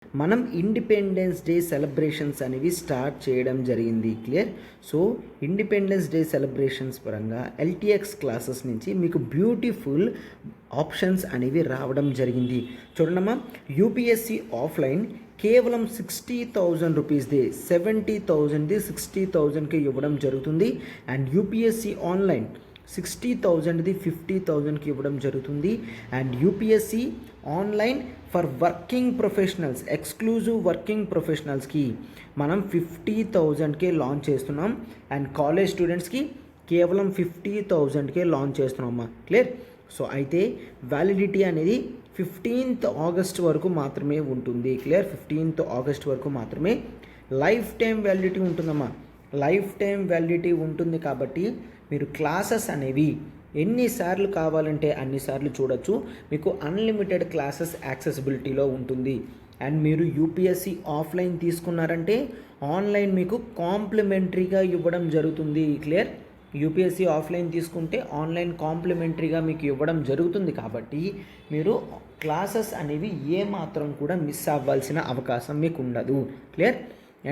మనం independence day celebrations అనేవి start చేయడం జరిగింది. Clear. So independence day celebrations పరంగా ఎల్టీఎక్స్ క్లాసెస్ నుంచి మీకు బ్యూటిఫుల్ ఆప్షన్స్ అనేవి రావడం జరిగింది. చూడండమ్మా, యూపీఎస్సి ఆఫ్లైన్ కేవలం 60,000 రూపీస్ది, 70,000ది 60,000కి ఇవ్వడం జరుగుతుంది. అండ్ యూపీఎస్సి ఆన్లైన్ 60,000ది 50,000కి ఇవ్వడం జరుగుతుంది. And UPSC online for working professionals, exclusive working ప్రొఫెషనల్స్కి మనం 50,000కే లాంచ్ చేస్తున్నాం. అండ్ కాలేజ్ స్టూడెంట్స్కి కేవలం 50,000కే లాంచ్ చేస్తున్నామమ్మా. క్లియర్. సో అయితే వ్యాలిడిటీ అనేది 15th ఆగస్ట్ వరకు మాత్రమే ఉంటుంది. క్లియర్. 15th ఆగస్ట్ వరకు మాత్రమే లైఫ్ టైం వ్యాలిడిటీ ఉంటుందమ్మా. లైఫ్ టైం వ్యాలిడిటీ ఉంటుంది కాబట్టి మీరు క్లాసెస్ అనేవి ఎన్నిసార్లు కావాలంటే అన్నిసార్లు చూడొచ్చు. మీకు అన్లిమిటెడ్ క్లాసెస్ యాక్సెసిబిలిటీలో ఉంటుంది. అండ్ మీరు యూపీఎస్సి ఆఫ్లైన్ తీసుకున్నారంటే ఆన్లైన్ మీకు కాంప్లిమెంటరీగా ఇవ్వడం జరుగుతుంది. క్లియర్. యూపీఎస్సి ఆఫ్లైన్ తీసుకుంటే ఆన్లైన్ కాంప్లిమెంటరీగా మీకు ఇవ్వడం జరుగుతుంది. కాబట్టి మీరు క్లాసెస్ అనేవి ఏమాత్రం కూడా మిస్ అవ్వాల్సిన అవకాశం మీకు ఉండదు. క్లియర్.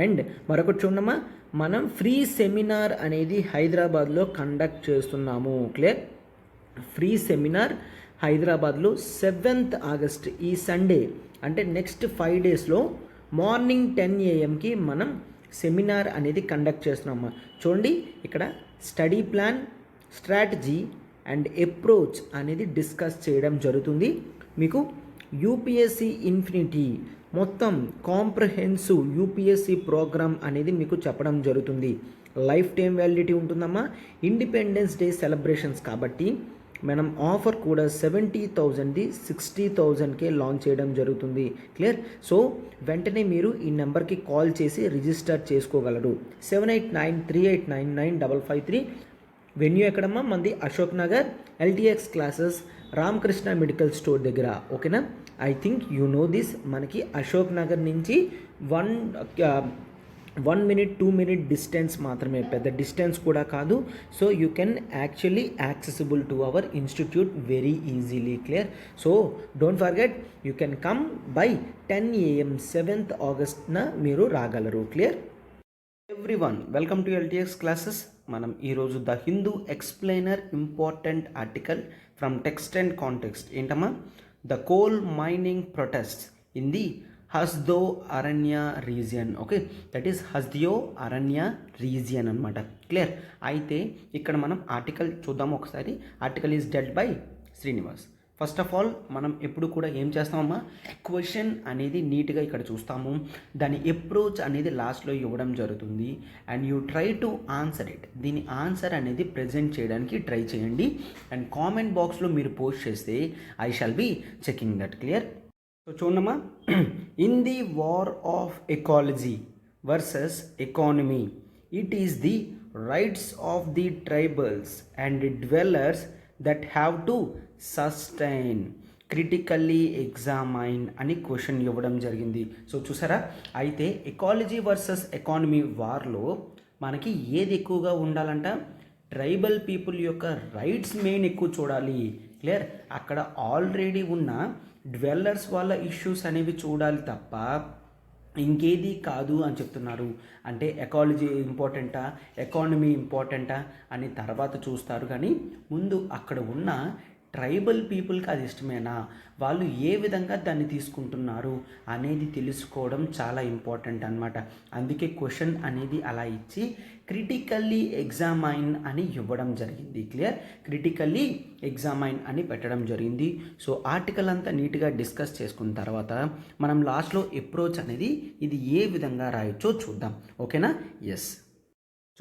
అండ్ మరొకటి చూడమ్మా, మనం ఫ్రీ సెమినార్ అనేది హైదరాబాద్లో కండక్ట్ చేస్తున్నాము. క్లియర్. ఫ్రీ సెమినార్ హైదరాబాద్లో 7th ఆగస్ట్ ఈ సండే అంటే నెక్స్ట్ 5 డేస్లో మార్నింగ్ 10 AM మనం సెమినార్ అనేది కండక్ట్ చేస్తున్నాము. చూడండి, ఇక్కడ study plan, strategy and approach అనేది డిస్కస్ చేయడం జరుగుతుంది. మీకు యూపీఎస్సి ఇన్ఫినిటీ మొత్తం కాంప్రహెన్సివ్ యూపీఎస్సి ప్రోగ్రామ్ అనేది మీకు చెప్పడం జరుగుతుంది. లైఫ్ టైం వ్యాలిడిటీ ఉంటుందమ్మా. ఇండిపెండెన్స్ డే సెలబ్రేషన్స్ కాబట్టి మనం ఆఫర్ కూడా 70,000ది 60,000కే లాంచ్ చేయడం జరుగుతుంది. క్లియర్. సో వెంటనే మీరు ఈ నెంబర్కి కాల్ చేసి రిజిస్టర్ చేసుకోగలరు. 7893899553. వెన్యూ ఎక్కడమ్మా? మంది Ashok Nagar, LTX classes, Ramakrishna medical store దగ్గర. ఓకేనా? I think you know this. మనకి అశోక్ నగర్ నుంచి 1 minute 2 minute డిస్టెన్స్ మాత్రమే, పెద్ద డిస్టెన్స్ కూడా కాదు. So you can actually accessible to our institute very easily. Clear. So don't forget, you can come by 10 AM 7th ఆగస్ట్న మీరు రాగలరు. Clear. Everyone, welcome to LTX classes. మనం ఈరోజు the Hindu explainer important article from text and context ఏంటమ్మా? The coal mining protest in the Hasdeo Aranya region. Okay, that is Hasdeo Aranya region అనమాట. Clear. అయితే ఇక్కడ మనం ఆర్టికల్ చూద్దాము ఒకసారి. Article is dwelt by Srinivas. First of all మనం ఎప్పుడు కూడా ఏం చేస్తామమ్మా, క్వశ్చన్ అనేది నీట్గా ఇక్కడ చూస్తాము, దాని అప్రోచ్ అనేది లాస్ట్లో ఇవ్వడం జరుగుతుంది. And you try to answer it. దీని ఆన్సర్ అనేది ప్రజెంట్ చేయడానికి ట్రై చేయండి. అండ్ కామెంట్ బాక్స్లో మీరు పోస్ట్ చేస్తే I shall be checking that. Clear. So చూడమ్మా, in the war of ecology versus economy, it is the rights of the tribals and dwellers that have to sustain critically examine అని question ఇవ్వడం జరిగింది. So చూసారా, అయితే ecology versus economy వార్లో మనకి ఏది ఎక్కువగా ఉండాలంట? ట్రైబల్ పీపుల్ యొక్క రైట్స్ మెయిన్ ఎక్కువ చూడాలి. క్లియర్. అక్కడ ఆల్రెడీ ఉన్న డ్వెల్లర్స్ వాళ్ళ ఇష్యూస్ అనేవి చూడాలి తప్ప ఇంకేది కాదు అని చెప్తున్నారు. అంటే ఎకాలజీ ఇంపార్టెంటా, ఎకానమీ ఇంపార్టెంటా అని తర్వాత చూస్తారు. కానీ ముందు అక్కడ ఉన్న ట్రైబల్ పీపుల్కి అది ఇష్టమేనా, వాళ్ళు ఏ విధంగా దాన్ని తీసుకుంటున్నారు అనేది తెలుసుకోవడం చాలా ఇంపార్టెంట్ అనమాట. అందుకే క్వశ్చన్ అనేది అలా ఇచ్చి క్రిటికల్లీ ఎగ్జామైన్ అని ఇవ్వడం జరిగింది. క్లియర్. క్రిటికల్లీ ఎగ్జామైన్ అని పెట్టడం జరిగింది. సో ఆర్టికల్ అంతా నీట్గా డిస్కస్ చేసుకున్న తర్వాత మనం లాస్ట్లో అప్రోచ్ అనేది ఇది ఏ విధంగా రాయొచ్చో చూద్దాం. ఓకేనా? ఎస్.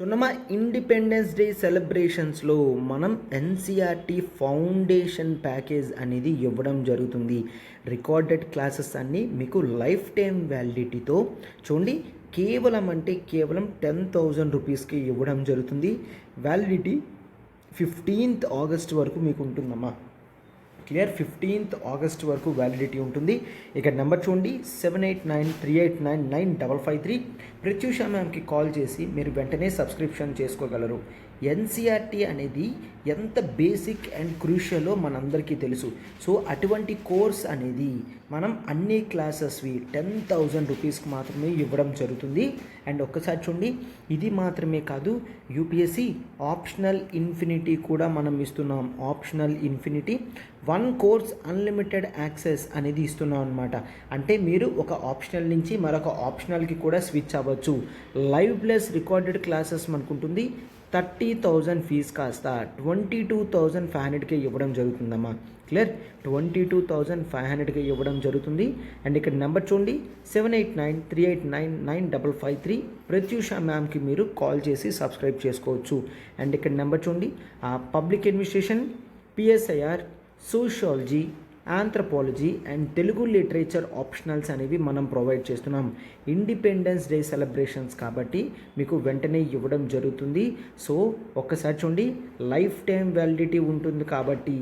చూడమ్మా, ఇండిపెండెన్స్ డే సెలబ్రేషన్స్లో మనం ఎన్సీఆర్టీ ఫౌండేషన్ ప్యాకేజ్ అనేది ఇవ్వడం జరుగుతుంది. రికార్డెడ్ క్లాసెస్ అన్నీ మీకు లైఫ్ టైం వ్యాలిడిటీతో చూడండి, కేవలం 10,000 రూపీస్కి ఇవ్వడం జరుగుతుంది. వ్యాలిడిటీ 15th ఆగస్ట్ వరకు మీకు ఉంటుందమ్మా. క్లియర్. 15th ఆగస్ట్ వరకు వ్యాలిడిటీ ఉంటుంది. ఇక్కడ నెంబర్ చూడండి, 7893899553. ప్రత్యూష మ్యామ్కి కాల్ చేసి మీరు వెంటనే సబ్స్క్రిప్షన్ చేసుకోగలరు. ఎన్సీఆర్టీ అనేది ఎంత బేసిక్ అండ్ క్రూషియలో మనందరికీ తెలుసు. సో అటువంటి కోర్స్ అనేది మనం అన్ని క్లాసెస్వి 10,000 రూపీస్కి మాత్రమే ఇవ్వడం జరుగుతుంది. అండ్ ఒక్కసారి చూడండి, ఇది మాత్రమే కాదు, యూపీఎస్సి ఆప్షనల్ ఇన్ఫినిటీ కూడా మనం ఇస్తున్నాం. Optional infinity 1 course unlimited access అనేది ఇస్తున్నాం అనమాట. అంటే మీరు ఒక ఆప్షనల్ నుంచి మరొక ఆప్షనల్కి కూడా స్విచ్ అవ్వచ్చు. లైవ్ ప్లస్ రికార్డెడ్ క్లాసెస్ మనకుంటుంది. 30,000 ఫీజు కాస్త 22,500కే ఇవ్వడం జరుగుతుందమ్మా. క్లియర్? 22,500కే ఇవ్వడం జరుగుతుంది. అండ్ ఇక్కడ నెంబర్ చూడండి, 7893899553. ప్రత్యూష మ్యామ్కి మీరు కాల్ చేసి సబ్స్క్రైబ్ చేసుకోవచ్చు. అండ్ ఇక్కడ నెంబర్ చూడండి, public administration, PSIR, sociology, anthropology and Telugu literature optionals అనేవి మనం ప్రొవైడ్ చేస్తున్నాం. ఇండిపెండెన్స్ డే సెలబ్రేషన్స్ కాబట్టి మీకు వెంటనే ఇవ్వడం జరుగుతుంది. సో ఒక్కసారి చూడండి, లైఫ్ టైం వ్యాలిడిటీ ఉంటుంది కాబట్టి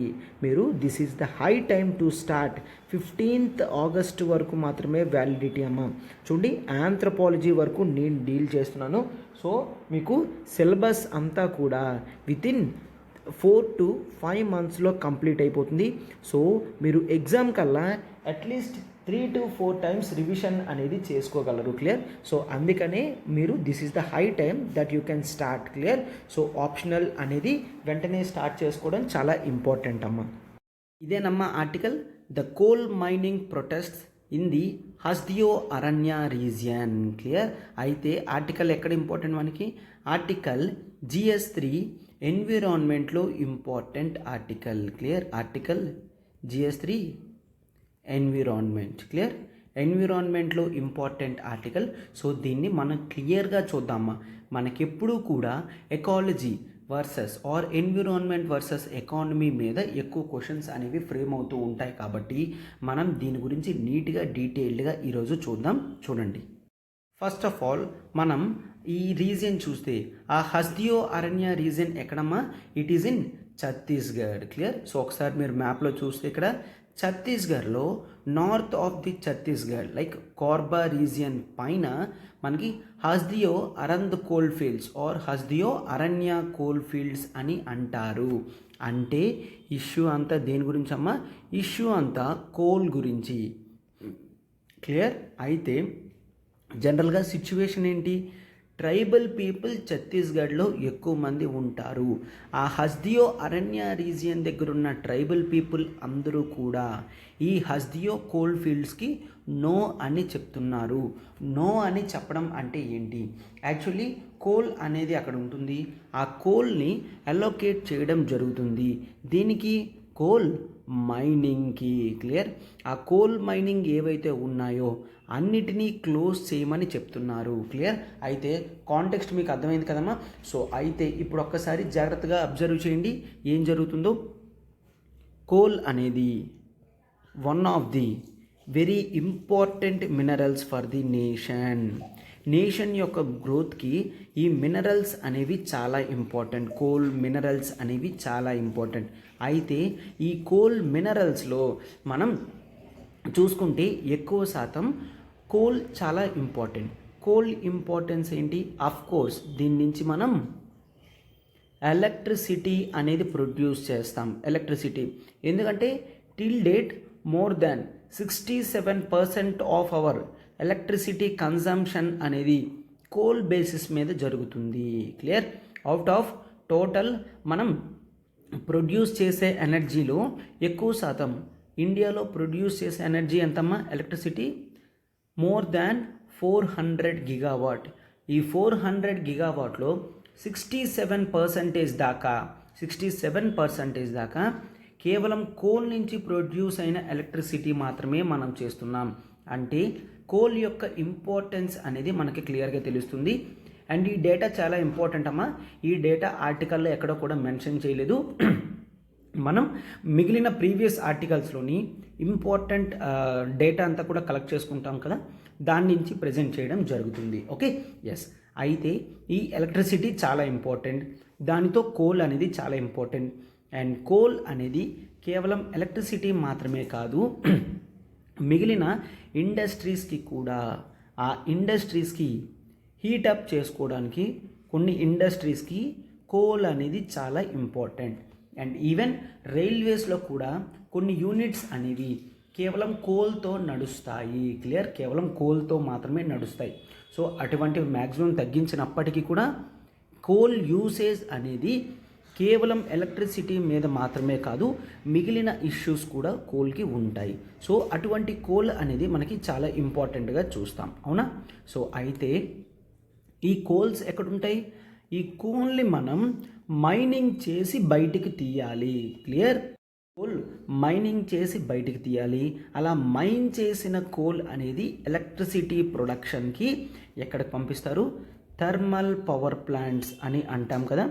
మీరు this is the high time to start. 15th August వరకు మాత్రమే వ్యాలిడిటీ అమ్మ. చూడండి, ఆంథ్రపాలజీ వరకు నేను డీల్ చేస్తున్నాను. సో మీకు సిలబస్ అంతా కూడా వితిన్ 4 to 5 monthsలో కంప్లీట్ అయిపోతుంది. సో మీరు ఎగ్జామ్ కల్లా అట్లీస్ట్ 3 to 4 times రివిజన్ అనేది చేసుకోగలరు. క్లియర్? సో అందుకనే మీరు this is the high time that you can start. Clear? So optional అనేది వెంటనే స్టార్ట్ చేసుకోవడం చాలా ఇంపార్టెంట్ అమ్మ. ఇదేనమ్మా article, the coal mining protests in the Hasdeo Aranya region. Clear? అయితే ఆర్టికల్ ఎక్కడ ఇంపార్టెంట్ మనకి? ఆర్టికల్ GS3 ఎన్విరాన్మెంట్లో important article. Clear? Article GS3 environment. Clear? ఎన్విరాన్మెంట్లో ఇంపార్టెంట్ ఆర్టికల్. సో దీన్ని మనం క్లియర్గా చూద్దామా. మనకెప్పుడూ కూడా ecology versus or environment versus economy మీద ఎక్కువ క్వశ్చన్స్ అనేవి ఫ్రేమ్ అవుతూ ఉంటాయి కాబట్టి మనం దీని గురించి నీట్గా డీటెయిల్డ్గా ఈరోజు చూద్దాం. చూడండి, ఫస్ట్ ఆఫ్ ఆల్ మనం ఈ రీజియన్ చూస్తే ఆ హస్దియో అరణ్య రీజియన్ ఎక్కడమ్మా? It is in Chhattisgarh. Clear? So ఒకసారి మీరు మ్యాప్లో చూస్తే ఇక్కడ ఛత్తీస్గఢ్లో north of the Chhattisgarh like Korba region పైన మనకి Hasdeo Arand coal fields or Hasdeo Aranya coal fields అని అంటారు. అంటే ఇష్యూ అంతా దేని గురించి అమ్మా? ఇష్యూ అంతా కోల్ గురించి. క్లియర్? అయితే జనరల్గా సిచ్యువేషన్ ఏంటి? ట్రైబల్ పీపుల్ ఛత్తీస్గఢ్లో ఎక్కువ మంది ఉంటారు. ఆ హస్దియో అరణ్య రీజియన్ దగ్గర ఉన్న ట్రైబల్ పీపుల్ అందరూ కూడా ఈ హస్దియో కోల్ ఫీల్డ్స్కి నో అని చెప్తున్నారు. నో అని చెప్పడం అంటే ఏంటి? యాక్చువల్లీ కోల్ అనేది అక్కడ ఉంటుంది. ఆ కోల్ని అలోకేట్ చేయడం జరుగుతుంది. దీనికి కోల్ మైనింగ్కి. క్లియర్? ఆ కోల్ మైనింగ్ ఏవైతే ఉన్నాయో అన్నిటినీ క్లోజ్ చేయమని చెప్తున్నారు. క్లియర్? అయితే కాంటెక్స్ట్ మీకు అర్థమైంది కదమ్మా. సో అయితే ఇప్పుడు ఒక్కసారి జాగ్రత్తగా అబ్జర్వ్ చేయండి ఏం జరుగుతుందో. కోల్ అనేది one of the very important minerals for the nation యొక్క గ్రోత్కి ఈ మినరల్స్ అనేవి చాలా ఇంపార్టెంట్. కోల్ మినరల్స్ అనేవి చాలా ఇంపార్టెంట్. అయితే ఈ కోల్ మినరల్స్లో మనం చూసుకుంటే ఎక్కువ శాతం కోల్ చాలా ఇంపార్టెంట్. కోల్ ఇంపార్టెన్స్ ఏంటి? అఫ్ కోర్స్ దీని నుంచి మనం ఎలక్ట్రిసిటీ అనేది ప్రొడ్యూస్ చేస్తాం. ఎలక్ట్రిసిటీ ఎందుకంటే till date more than 67% of our electricity consumption అనేది కోల్ బేసిస్ మీద జరుగుతుంది. క్లియర్? అవుట్ ఆఫ్ టోటల్ మనం ప్రొడ్యూస్ చేసే ఎనర్జీలో ఎక్కువ శాతం ఇండియాలో ప్రొడ్యూస్ చేసే ఎనర్జీ ఎంతమ్మా? Electricity more than 400 gigawatt. ఈ 400 గిగావాట్లో 67% దాకా కేవలం కోల్ నుంచి ప్రొడ్యూస్ అయిన ఎలక్ట్రిసిటీ మాత్రమే మనం చేస్తున్నాం. అంటే కోల్ యొక్క ఇంపార్టెన్స్ అనేది మనకి క్లియర్గా తెలుస్తుంది. అండ్ ఈ డేటా చాలా ఇంపార్టెంట్ అమ్మా. ఈ డేటా ఆర్టికల్లో ఎక్కడో కూడా మెన్షన్ చేయలేదు. మనం మిగిలిన ప్రీవియస్ ఆర్టికల్స్లోని ఇంపార్టెంట్ డేటా అంతా కూడా కలెక్ట్ చేసుకుంటాం కదా, దాని నుంచి ప్రజెంట్ చేయడం జరుగుతుంది. Okay, yes. అయితే ఈ ఎలక్ట్రిసిటీ చాలా ఇంపార్టెంట్, దానితో కోల్ అనేది చాలా ఇంపార్టెంట్. అండ్ కోల్ అనేది కేవలం ఎలక్ట్రిసిటీ మాత్రమే కాదు, మిగిలిన ఇండస్ట్రీస్కి కూడా, ఆ ఇండస్ట్రీస్కి హీటప్ చేసుకోవడానికి కొన్ని ఇండస్ట్రీస్కి కోల్ అనేది చాలా ఇంపార్టెంట్. అండ్ ఈవెన్ రైల్వేస్లో కూడా కొన్ని యూనిట్స్ అనేవి కేవలం కోల్తో నడుస్తాయి. క్లియర్, కేవలం కోల్తో మాత్రమే నడుస్తాయి. సో అటువంటివి మ్యాక్సిమం తగ్గించినప్పటికీ కూడా కోల్ యూసేజ్ అనేది కేవలం ఎలక్ట్రిసిటీ మీద మాత్రమే కాదు, మిగిలిన ఇష్యూస్ కూడా కోల్కి ఉంటాయి. సో అటువంటి కోల్ అనేది మనకి చాలా ఇంపార్టెంట్గా చూస్తాం, అవునా? సో అయితే ఈ కోల్స్ ఎక్కడుంటాయి? ఈ కోల్ని మనం మైనింగ్ చేసి బయటికి తీయాలి. క్లియర్, కోల్ మైనింగ్ చేసి బయటికి తీయాలి. అలా మైన్ చేసిన కోల్ అనేది ఎలక్ట్రిసిటీ ప్రొడక్షన్కి ఎక్కడికి పంపిస్తారు? థర్మల్ పవర్ ప్లాంట్స్ అని అంటాం కదా,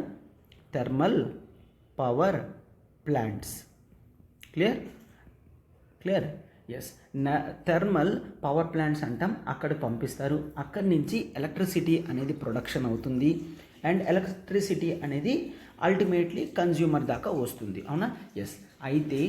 thermal power plants. Clear clear yes, thermal power plants అంటాం, అక్కడ పంపిస్తారు. అక్కడి నుంచి ఎలక్ట్రిసిటీ అనేది ప్రొడక్షన్ అవుతుంది. అండ్ ఎలక్ట్రిసిటీ అనేది అల్టిమేట్లీ కన్జ్యూమర్ దాకా వస్తుంది, అవునా? ఎస్. అయితే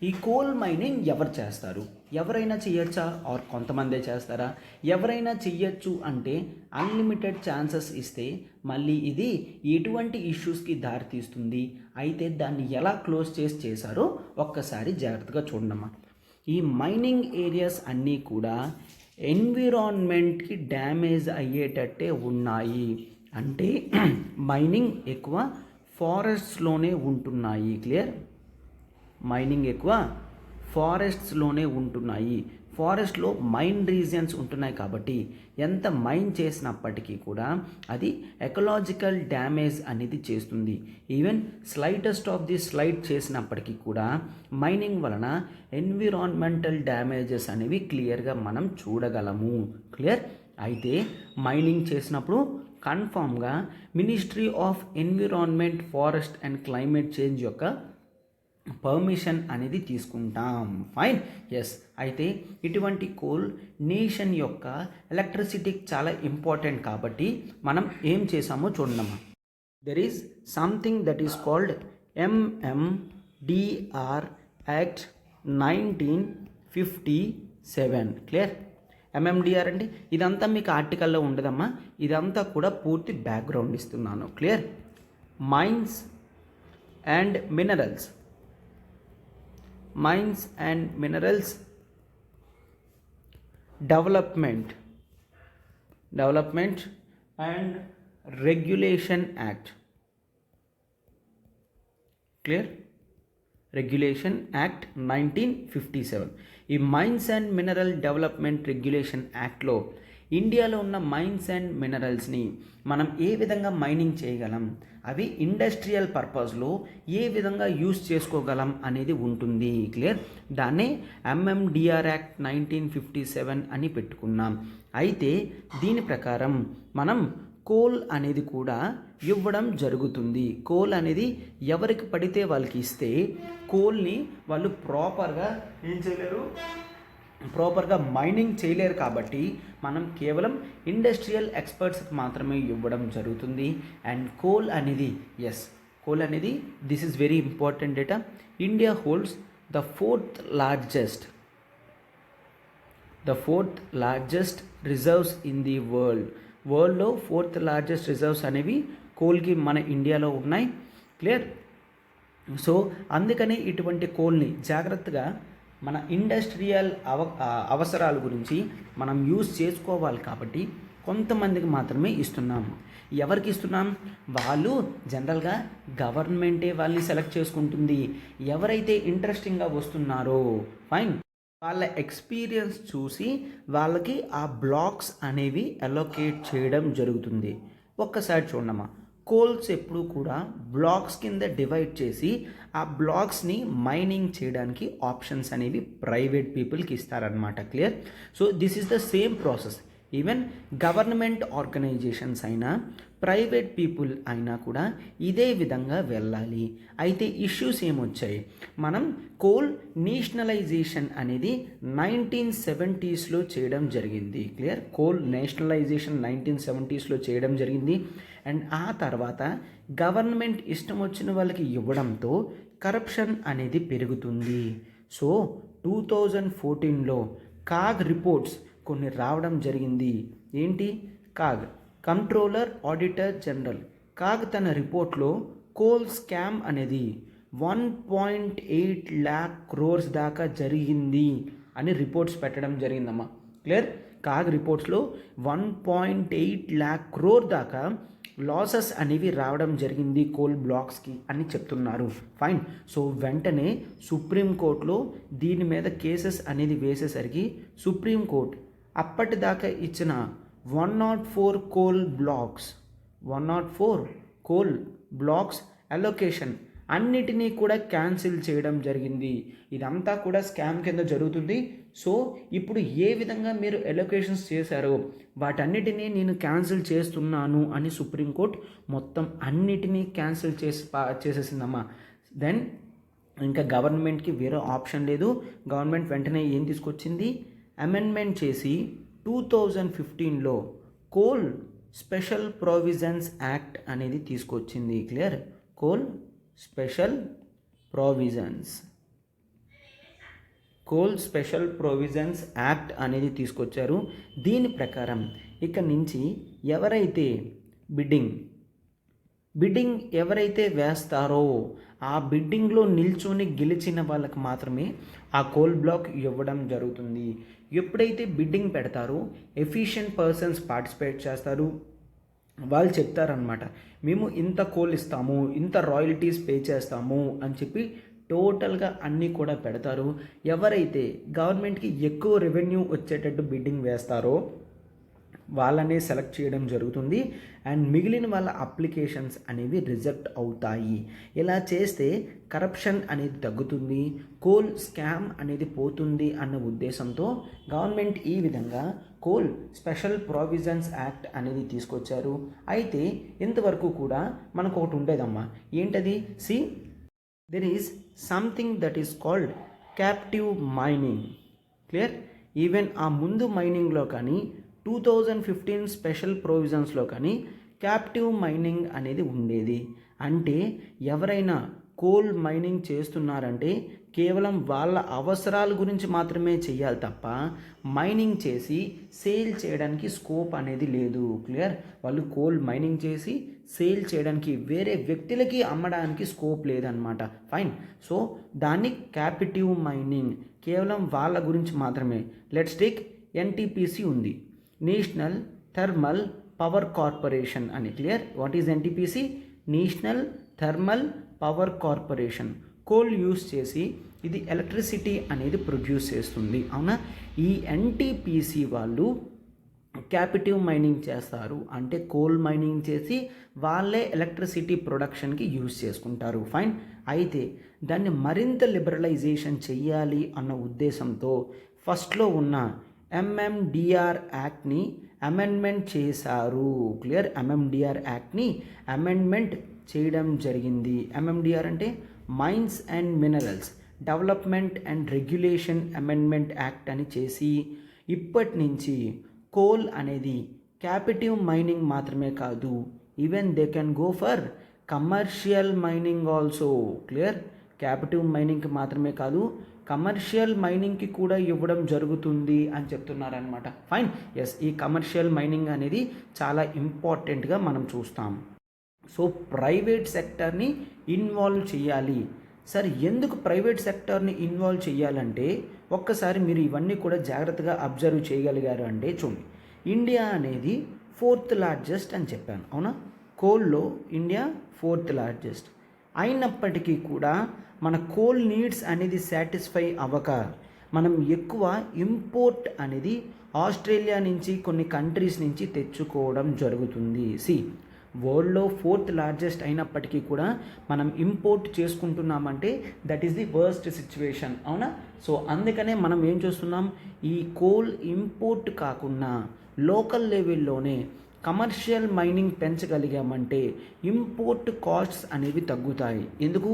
ఈ కోల్ మైనింగ్ ఎవరు చేస్తారు? ఎవరైనా చెయ్యొచ్చా? ఆర్ కొంతమందే చేస్తారా? ఎవరైనా చెయ్యొచ్చు అంటే అన్లిమిటెడ్ ఛాన్సెస్ ఇస్తే మళ్ళీ ఇది ఎటువంటి ఇష్యూస్కి దారితీస్తుంది? అయితే దాన్ని ఎలా క్లోజ్ చేశారో ఒక్కసారి జాగ్రత్తగా చూడమ్మా. ఈ మైనింగ్ ఏరియాస్ అన్నీ కూడా ఎన్విరాన్మెంట్కి డ్యామేజ్ అయ్యేటట్టే ఉన్నాయి. అంటే మైనింగ్ ఎక్కువ ఫారెస్ట్స్లోనే ఉంటున్నాయి. క్లియర్, మైనింగ్ ఎక్కువ ఫారెస్ట్స్లోనే ఉంటున్నాయి. ఫారెస్ట్లో మైన్ రీజియన్స్ ఉంటున్నాయి కాబట్టి ఎంత మైన్ చేసినప్పటికీ కూడా అది ఎకలాజికల్ డ్యామేజ్ అనేది చేస్తుంది. Even slightest of the slight చేసినప్పటికీ కూడా మైనింగ్ వలన ఎన్విరాన్మెంటల్ డ్యామేజెస్ అనేవి క్లియర్గా మనం చూడగలము. క్లియర్, అయితే మైనింగ్ చేసినప్పుడు కన్ఫామ్గా ministry of environment, forest and climate change యొక్క పర్మిషన్ అనేది తీసుకుంటాం. Fine, yes. అయితే ఇటువంటి కోల్ నేషన్ యొక్క ఎలక్ట్రిసిటీకి చాలా ఇంపార్టెంట్ కాబట్టి మనం ఏం చేసామో చూడమ్మా. There is something that is called MMDR act 1957. Clear, MMDR అంటే ఇదంతా మీకు ఆర్టికల్లో ఉండదమ్మా, ఇదంతా కూడా పూర్తి బ్యాక్గ్రౌండ్ ఇస్తున్నాను. Clear, mines and minerals, mines and minerals development and regulation act. Clear, regulation act 1957. ఈ mines and mineral development regulation యాక్ట్లో ఇండియాలో ఉన్న మైన్స్ అండ్ మినరల్స్ని మనం ఏ విధంగా మైనింగ్ చేయగలం, అవి ఇండస్ట్రియల్ పర్పస్లో ఏ విధంగా యూస్ చేసుకోగలం అనేది ఉంటుంది. క్లియర్, దాన్నే MMDR యాక్ట్ 1957 అని పెట్టుకున్నాం. అయితే దీని ప్రకారం మనం కోల్ అనేది కూడా ఇవ్వడం జరుగుతుంది. కోల్ అనేది ఎవరికి పడితే వాళ్ళకి ఇస్తే కోల్ని వాళ్ళు ప్రాపర్గా ఏం చేయలేరు, ప్రాపర్గా మైనింగ్ చేయలేరు. కాబట్టి మనం కేవలం ఇండస్ట్రియల్ ఎక్స్పర్ట్స్కి మాత్రమే ఇవ్వడం జరుగుతుంది. అండ్ కోల్ అనేది, ఎస్, కోల్ అనేది this is very important data. India holds the fourth largest reserves in the వరల్డ్లో ఫోర్త్ లార్జెస్ట్ రిజర్వ్స్ అనేవి కోల్కి మన ఇండియాలో ఉన్నాయి. క్లియర్, సో అందుకని ఇటువంటి కోల్ని జాగ్రత్తగా మన ఇండస్ట్రియల్ అవసరాల గురించి మనం యూజ్ చేసుకోవాలి. కాబట్టి కొంతమందికి మాత్రమే ఇస్తున్నాము. ఎవరికి ఇస్తున్నాం? వాళ్ళు జనరల్గా గవర్నమెంటే వాళ్ళని సెలెక్ట్ చేసుకుంటుంది. ఎవరైతే ఇంట్రెస్టింగ్గా వస్తున్నారో ఫైన్, వాళ్ళ ఎక్స్పీరియన్స్ చూసి వాళ్ళకి ఆ బ్లాక్స్ అనేవి అలొకేట్ చేయడం జరుగుతుంది. ఒక్కసారి చూడమ్మా, కోల్స్ ఎప్పుడు కూడా బ్లాక్స్ కింద డివైడ్ చేసి ఆ బ్లాక్స్ని మైనింగ్ చేయడానికి ఆప్షన్స్ అనేవి ప్రైవేట్ పీపుల్కి ఇస్తారనమాట. Clear, so this is the same process. Even government organisations అయినా ప్రైవేట్ పీపుల్ అయినా కూడా ఇదే విధంగా వెళ్ళాలి. అయితే ఇష్యూస్ ఏమొచ్చాయి? మనం కోల్ నేషనలైజేషన్ అనేది 1970s చేయడం జరిగింది. క్లియర్, కోల్ నేషనలైజేషన్ 1970s చేయడం జరిగింది. అండ్ ఆ తర్వాత గవర్నమెంట్ ఇష్టం వచ్చిన వాళ్ళకి ఇవ్వడంతో కరప్షన్ అనేది పెరుగుతుంది. సో 2014లో కాగ్ రిపోర్ట్స్ కొన్ని రావడం జరిగింది. ఏంటి? CAG, controller auditor general, CAG తన రిపోర్ట్లో కోల్ స్కామ్ అనేది 1.8 lakh crores దాకా జరిగింది అని రిపోర్ట్స్ పెట్టడం జరిగిందమ్మా. క్లియర్? కాగ్ రిపోర్ట్స్లో 1.8 lakh crore దాకా లాసెస్ అనేవి రావడం జరిగింది కోల్ బ్లాక్స్కి అని చెప్తున్నారు. ఫైన్. సో వెంటనే సుప్రీంకోర్టులో దీని మీద కేసెస్ అనేది వేసేసరికి సుప్రీంకోర్టు అప్పటిదాకా ఇచ్చిన 104 కోల్ బ్లాక్స్ అలొకేషన్ అన్నిటినీ కూడా క్యాన్సిల్ చేయడం జరిగింది. ఇదంతా కూడా స్కామ్ కింద జరుగుతుంది. సో ఇప్పుడు ఏ విధంగా మీరు ఎలొకేషన్స్ చేశారో వాటన్నిటినీ నేను క్యాన్సిల్ చేస్తున్నాను అని సుప్రీంకోర్టు మొత్తం అన్నిటినీ క్యాన్సిల్ చేసేసిందమ్మా. దెన్ ఇంకా గవర్నమెంట్కి వేరే ఆప్షన్ లేదు. గవర్నమెంట్ వెంటనే ఏం తీసుకొచ్చింది, అమెండ్మెంట్ చేసి 2015లో కోల్ స్పెషల్ ప్రొవిజన్స్ యాక్ట్ అనేది తీసుకొచ్చింది. Clear? Coal special provisions act అనేది తీసుకొచ్చారు. దీని ప్రకారం ఇక నుంచి ఎవరైతే బిడ్డింగ్ ఎవరైతే వేస్తారో ఆ బిడ్డింగ్లో నిల్చొని గెలిచిన వాళ్ళకి మాత్రమే ఆ కోల్ బ్లాక్ ఇవ్వడం జరుగుతుంది. ఎప్పుడైతే బిడ్డింగ్ పెడతారో ఎఫిషియెంట్ పర్సన్స్ పార్టిసిపేట్ చేస్తారు. వాళ్ళు చెప్తారనమాట, మేము ఇంత కోల్ ఇస్తాము, ఇంత రాయల్టీస్ పే చేస్తాము అని చెప్పి టోటల్గా అన్నీ కూడా పెడతారు. ఎవరైతే గవర్నమెంట్కి ఎక్కువ రెవెన్యూ వచ్చేటట్టు బిడ్డింగ్ వేస్తారో వాళ్ళనే సెలెక్ట్ చేయడం జరుగుతుంది. అండ్ మిగిలిన వాళ్ళ అప్లికేషన్స్ అనేవి రిజెక్ట్ అవుతాయి. ఇలా చేస్తే కరప్షన్ అనేది తగ్గుతుంది, కోల్ స్కామ్ అనేది పోతుంది అన్న ఉద్దేశంతో గవర్నమెంట్ ఈ విధంగా కోల్ స్పెషల్ ప్రొవిజన్స్ యాక్ట్ అనేది తీసుకొచ్చారు. అయితే ఇంతవరకు కూడా మనకు ఒకటి ఉండేదమ్మా, ఏంటది? There is something that is called captive mining. Clear? Even ఆ ముందు మైనింగ్లో కానీ 2015 స్పెషల్ ప్రొవిజన్స్లో కానీ క్యాప్టివ్ మైనింగ్ అనేది ఉండేది. అంటే ఎవరైనా కోల్ మైనింగ్ చేస్తున్నారంటే కేవలం వాళ్ళ అవసరాల గురించి మాత్రమే చేయాలి తప్ప మైనింగ్ చేసి సేల్ చేయడానికి స్కోప్ అనేది లేదు. క్లియర్? వాళ్ళు కోల్ మైనింగ్ చేసి సేల్ చేయడానికి వేరే వ్యక్తులకి అమ్మడానికి స్కోప్ లేదనమాట. ఫైన్. సో దాన్ని క్యాప్టివ్ మైనింగ్, కేవలం వాళ్ళ గురించి మాత్రమే. లెట్స్ టేక్ ఎన్టీపీసీ ఉంది, నేషనల్ థర్మల్ పవర్ కార్పొరేషన్ అని. Clear? What is NTPC? National thermal power corporation. Coal use చేసి ఇది ఎలక్ట్రిసిటీ అనేది ప్రొడ్యూస్ చేస్తుంది. అవునా? ఈ ఎన్టీపీసీ వాళ్ళు క్యాపిటివ్ మైనింగ్ చేస్తారు, అంటే కోల్ మైనింగ్ చేసి వాళ్ళే ఎలక్ట్రిసిటీ ప్రొడక్షన్కి యూజ్ చేసుకుంటారు. ఫైన్. అయితే దాన్ని మరింత లిబరలైజేషన్ చెయ్యాలి అన్న ఉద్దేశంతో ఫస్ట్లో ఉన్న ఎంఎండిఆర్ యాక్ట్ని అమెండ్మెంట్ చేశారు. క్లియర్? ఎంఎండిఆర్ యాక్ట్ని అమెండ్మెంట్ చేయడం జరిగింది. ఎంఎండిఆర్ అంటే mines and minerals development and regulation amendment act అని చేసి ఇప్పటి నుంచి కోల్ అనేది క్యాపిటివ్ మైనింగ్ మాత్రమే కాదు, even they can go for commercial mining also. Clear? Captive మైనింగ్కి మాత్రమే కాదు, కమర్షియల్ మైనింగ్కి కూడా ఇవ్వడం జరుగుతుంది అని చెప్తున్నారనమాట. ఫైన్. ఎస్, ఈ కమర్షియల్ మైనింగ్ అనేది చాలా ఇంపార్టెంట్గా మనం చూస్తాం. సో ప్రైవేట్ సెక్టర్ని ఇన్వాల్వ్ చేయాలి. సార్, ఎందుకు ప్రైవేట్ సెక్టర్ని ఇన్వాల్వ్ చేయాలంటే ఒక్కసారి మీరు ఇవన్నీ కూడా జాగ్రత్తగా అబ్జర్వ్ చేయగలిగారు అంటే చూడండి, ఇండియా అనేది 4th లార్జెస్ట్ అని చెప్పాను. అవునా? కోల్లో ఇండియా 4th లార్జెస్ట్ అయినప్పటికీ కూడా మన కోల్ నీడ్స్ అనేది సాటిస్ఫై అవ్వక మనం ఎక్కువ ఇంపోర్ట్ అనేది ఆస్ట్రేలియా నుంచి కొన్ని కంట్రీస్ నుంచి తెచ్చుకోవడం జరుగుతుంది. వరల్డ్లో 4th లార్జెస్ట్ అయినప్పటికీ కూడా మనం ఇంపోర్ట్ చేసుకుంటున్నామంటే that is the worst situation. అవునా? సో అందుకనే మనం ఏం చేస్తున్నాం, ఈ కోల్ ఇంపోర్ట్ కాకుండా లోకల్ లెవెల్లోనే కమర్షియల్ మైనింగ్ పెంచగలిగామంటే ఇంపోర్ట్ కాస్ట్స్ అనేవి తగ్గుతాయి. ఎందుకు?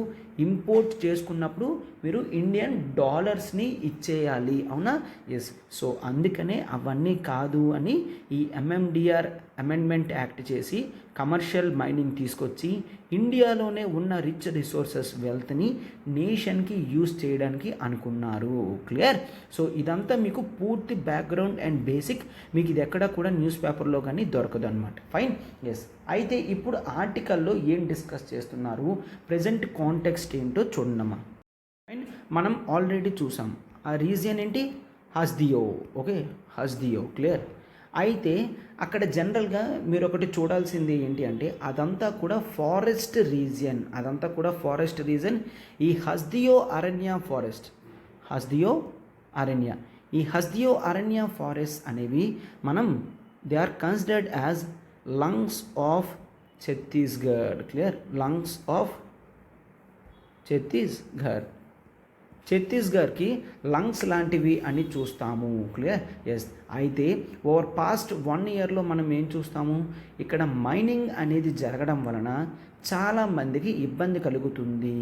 ఇంపోర్ట్ చేసుకున్నప్పుడు మీరు ఇండియన్ డాలర్స్ని ఇచ్చేయాలి, అవునా? ఎస్. సో అందుకనే అవన్నీ కాదు అని ఈ ఎంఎండిఆర్ అమెండ్మెంట్ యాక్ట్ చేసి కమర్షియల్ మైనింగ్ తీసుకొచ్చి ఇండియాలోనే ఉన్న రిచ్ రిసోర్సెస్ వెల్త్ని నేషన్కి యూస్ చేయడానికి అనుకున్నారు. క్లియర్? సో ఇదంతా మీకు పూర్తి బ్యాక్గ్రౌండ్ అండ్ బేసిక్, మీకు ఇది ఎక్కడ కూడా న్యూస్ పేపర్లో కానీ దొరకదు అనమాట. ఫైన్. ఎస్. అయితే ఇప్పుడు ఆర్టికల్లో ఏం డిస్కస్ చేస్తున్నారు, ప్రజెంట్ కాంటెక్స్ట్ ఏంటో చూడమ్మా. అండ్ మనం ఆల్రెడీ చూసాం ఆ రీజియన్ ఏంటి, హస్దియో. ఓకే, హస్దియో. క్లియర్? అయితే అక్కడ జనరల్గా మీరు ఒకటి చూడాల్సింది ఏంటి అంటే అదంతా కూడా ఫారెస్ట్ రీజియన్, ఈ హస్దియో అరణ్య ఫారెస్ట్, ఈ హస్దియో అరణ్య ఫారెస్ట్ అనేవి మనం they are considered as lungs of Chhattisgarh. Clear? Lungs of ఛత్తీస్గఢ్కి లంగ్స్ లాంటివి అని చూస్తాము. క్లియర్? ఎస్. అయితే ఓవర్ పాస్ట్ 1 ఇయర్లో మనం ఏం చూస్తాము, ఇక్కడ మైనింగ్ అనేది జరగడం వలన చాలామందికి ఇబ్బంది కలుగుతుంది.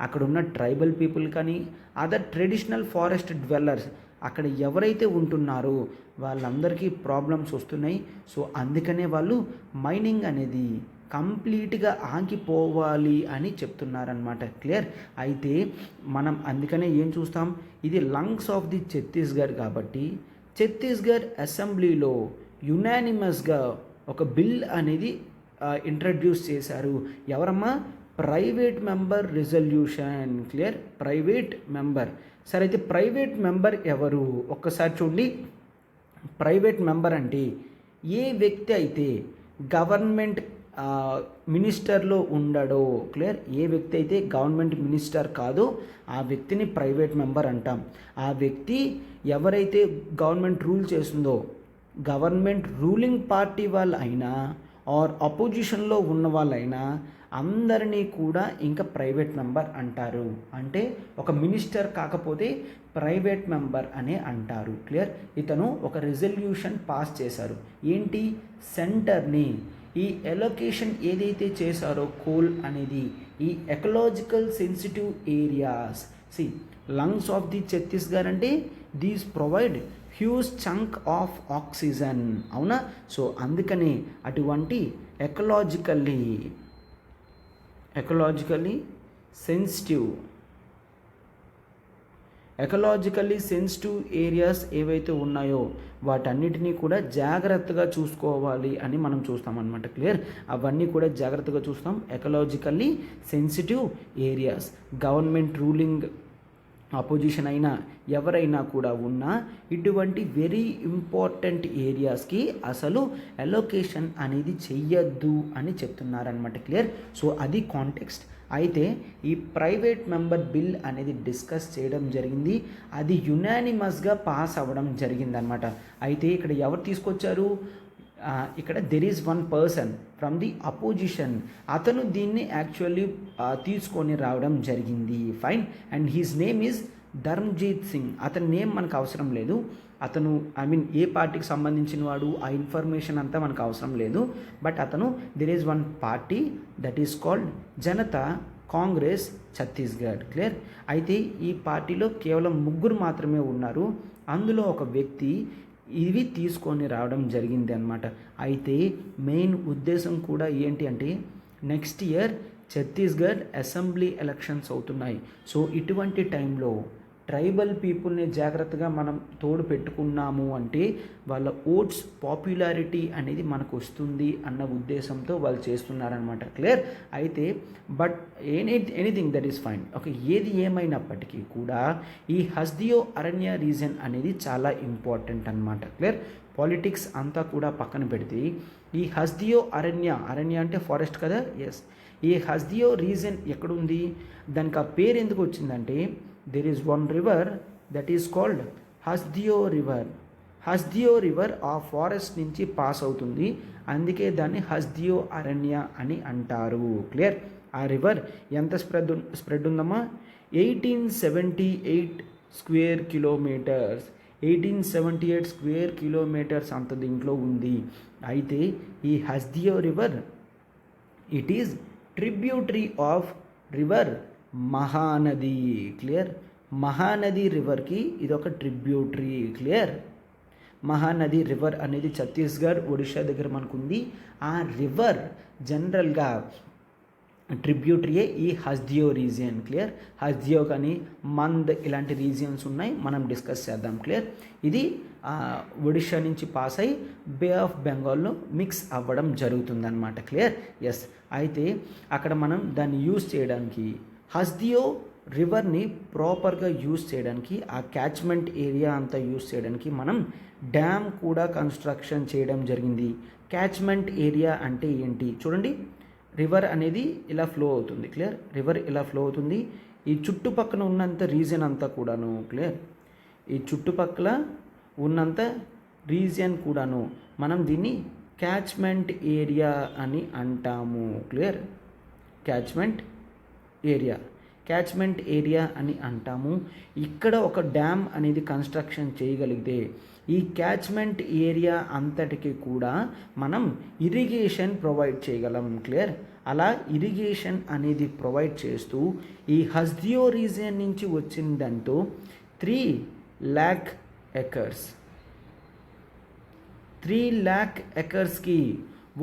అక్కడ ఉన్న ట్రైబల్ పీపుల్ కానీ అదర్ ట్రెడిషనల్ ఫారెస్ట్ డ్వెల్లర్స్ అక్కడ ఎవరైతే ఉంటున్నారో వాళ్ళందరికీ ప్రాబ్లమ్స్ వస్తున్నాయి. సో అందుకనే వాళ్ళు మైనింగ్ అనేది కంప్లీట్గా ఆగిపోవాలి అని చెప్తున్నారనమాట. క్లియర్? అయితే మనం అందుకనే ఏం చూస్తాం, ఇది లంగ్స్ ఆఫ్ ది ఛత్తీస్గఢ్ కాబట్టి ఛత్తీస్గఢ్ అసెంబ్లీలో యునానిమస్గా ఒక బిల్ అనేది ఇంట్రడ్యూస్ చేశారు. ఎవరమ్మా? Private member resolution. Clear? Private member. సరే, అయితే ప్రైవేట్ మెంబర్ ఎవరు ఒక్కసారి చూడండి. ప్రైవేట్ మెంబర్ అంటే ఏ వ్యక్తి అయితే గవర్నమెంట్ మినిస్టర్లో ఉండడో. క్లియర్? ఏ వ్యక్తి అయితే గవర్నమెంట్ మినిస్టర్ కాదో ఆ వ్యక్తిని ప్రైవేట్ మెంబర్ అంటాం. ఆ వ్యక్తి ఎవరైతే గవర్నమెంట్ రూల్ చేస్తుందో, గవర్నమెంట్ రూలింగ్ పార్టీ వాళ్ళు అయినా ఆర్ అపోజిషన్లో ఉన్న వాళ్ళైనా అందరినీ కూడా ఇంకా ప్రైవేట్ మెంబర్ అంటారు. అంటే ఒక మినిస్టర్ కాకపోతే ప్రైవేట్ మెంబర్ అనే అంటారు. క్లియర్? ఇతను ఒక రిజల్యూషన్ పాస్ చేశారు. ఏంటి? సెంటర్ని ఈ ఎలొకేషన్ ఏదైతే చేశారో కోల్ అనేది ఈ ecological sensitive areas, lungs of the Chhattisgarh అంటే these provide huge chunk of oxygen, అవునా? సో అందుకని అటువంటి ఎకలాజికల్లీ సెన్సిటివ్ ఏరియాస్ ఏవైతే ఉన్నాయో వాటన్నిటినీ కూడా జాగ్రత్తగా చూసుకోవాలి అని మనం చూస్తామన్నమాట. క్లియర్? అవన్నీ కూడా జాగ్రత్తగా చూస్తాం. Ecologically sensitive areas, government ruling opposition అయినా ఎవరైనా కూడా ఉన్నా ఇటువంటి వెరీ ఇంపార్టెంట్ ఏరియాస్కి అసలు అలొకేషన్ అనేది చెయ్యొద్దు అని చెప్తున్నారనమాట. క్లియర్? సో అది కాంటెక్స్ట్. అయితే ఈ ప్రైవేట్ మెంబర్ బిల్ అనేది డిస్కస్ చేయడం జరిగింది. అది యునానిమస్గా పాస్ అవ్వడం జరిగిందనమాట. అయితే ఇక్కడ ఎవరు తీసుకొచ్చారు, ఇక్కడ there is one person from the opposition, అతను దీన్ని యాక్చువల్లీ తీసుకొని రావడం జరిగింది. Fine. And his name is Dharamjeet Singh. అతని నేమ్ మనకు అవసరం లేదు. అతను ఏ పార్టీకి సంబంధించిన వాడు ఆ ఇన్ఫర్మేషన్ అంతా మనకు అవసరం లేదు. బట్ అతను there is one party that is called Janata Congress Chhattisgarh. Clear? అయితే ఈ పార్టీలో కేవలం 3 మాత్రమే ఉన్నారు. అందులో ఒక వ్యక్తి ఇవి తీసుకొని రావడం జరిగింది అన్నమాట. అయితే మెయిన్ ఉద్దేశం కూడా ఏంటి అంటే next year Chhattisgarh assembly elections అవుతున్నాయి. సో ఇటువంటి టైంలో ట్రైబల్ పీపుల్ని జాగ్రత్తగా మనం తోడు పెట్టుకున్నాము అంటే వాళ్ళ ఓట్స్ పాపులారిటీ అనేది మనకు వస్తుంది అన్న ఉద్దేశంతో వాళ్ళు చేస్తున్నారనమాట. క్లియర్? అయితే but anything that is fine. Okay, ఏది ఏమైనప్పటికీ కూడా ఈ హస్దియో అరణ్య రీజన్ అనేది చాలా ఇంపార్టెంట్ అనమాట. క్లియర్? పాలిటిక్స్ అంతా కూడా పక్కన పెడితే ఈ హస్దియో అరణ్య అంటే ఫారెస్ట్ కదా. ఎస్. ఈ హస్దియో రీజన్ ఎక్కడుంది, దానికి ఆ పేరు ఎందుకు వచ్చిందంటే there is one river that is called Hasdeo river ఆ ఫారెస్ట్ నుంచి పాస్ అవుతుంది. అందుకే దాన్ని హస్దియో అరణ్య అని అంటారు. క్లియర్? ఆ రివర్ ఎంత స్ప్రెడ్ ఉందమ్మా, 1878 స్క్వేర్ కిలోమీటర్స్. 1878 స్క్వేర్ కిలోమీటర్స్ అంత దీంట్లో ఉంది. అయితే ఈ Hasdeo river it is tributary of river Mahanadi. Clear. Mahanadi రివర్కి ఇది ఒక ట్రిబ్యూటరీ. క్లియర్. మహానది రివర్ అనేది ఛత్తీస్గఢ్ ఒడిషా దగ్గర మనకు ఉంది. ఆ రివర్ జనరల్గా ట్రిబ్యూటరీయే ఈ హస్దియో రీజియన్. క్లియర్. హస్దియో కానీ మంద్ ఇలాంటి రీజియన్స్ ఉన్నాయి, మనం డిస్కస్ చేద్దాం. క్లియర్. ఇది ఒడిషా నుంచి పాస్ అయి బే ఆఫ్ బెంగాల్లో మిక్స్ అవ్వడం జరుగుతుందన్నమాట. క్లియర్. ఎస్. అయితే అక్కడ మనం దాన్ని యూజ్ చేయడానికి హస్దియో రివర్ని ప్రాపర్గా యూజ్ చేయడానికి ఆ క్యాచ్మెంట్ ఏరియా అంతా యూజ్ చేయడానికి మనం డ్యామ్ కూడా కన్స్ట్రక్షన్ చేయడం జరిగింది. క్యాచ్మెంట్ ఏరియా అంటే ఏంటి చూడండి. రివర్ అనేది ఇలా ఫ్లో అవుతుంది. క్లియర్. రివర్ ఇలా ఫ్లో అవుతుంది. ఈ చుట్టుపక్కల ఉన్నంత రీజియన్ అంతా కూడాను. క్లియర్. ఈ చుట్టుపక్కల ఉన్నంత రీజియన్ కూడాను మనం దీన్ని క్యాచ్మెంట్ ఏరియా అని అంటాము. Clear. Catchment area. Catchment area అని అంటాము. ఇక్కడ ఒక డ్యామ్ అనేది కన్స్ట్రక్షన్ చేయగలిగితే ఈ క్యాచ్మెంట్ ఏరియా అంతటికి కూడా మనం ఇరిగేషన్ ప్రొవైడ్ చేయగలం. క్లియర్. అలా ఇరిగేషన్ అనేది ప్రొవైడ్ చేస్తూ ఈ హస్దియో రీజియన్ నుంచి వచ్చిందంటూ 3 lakh ఎకర్స్ 3 lakh ఎకర్స్కి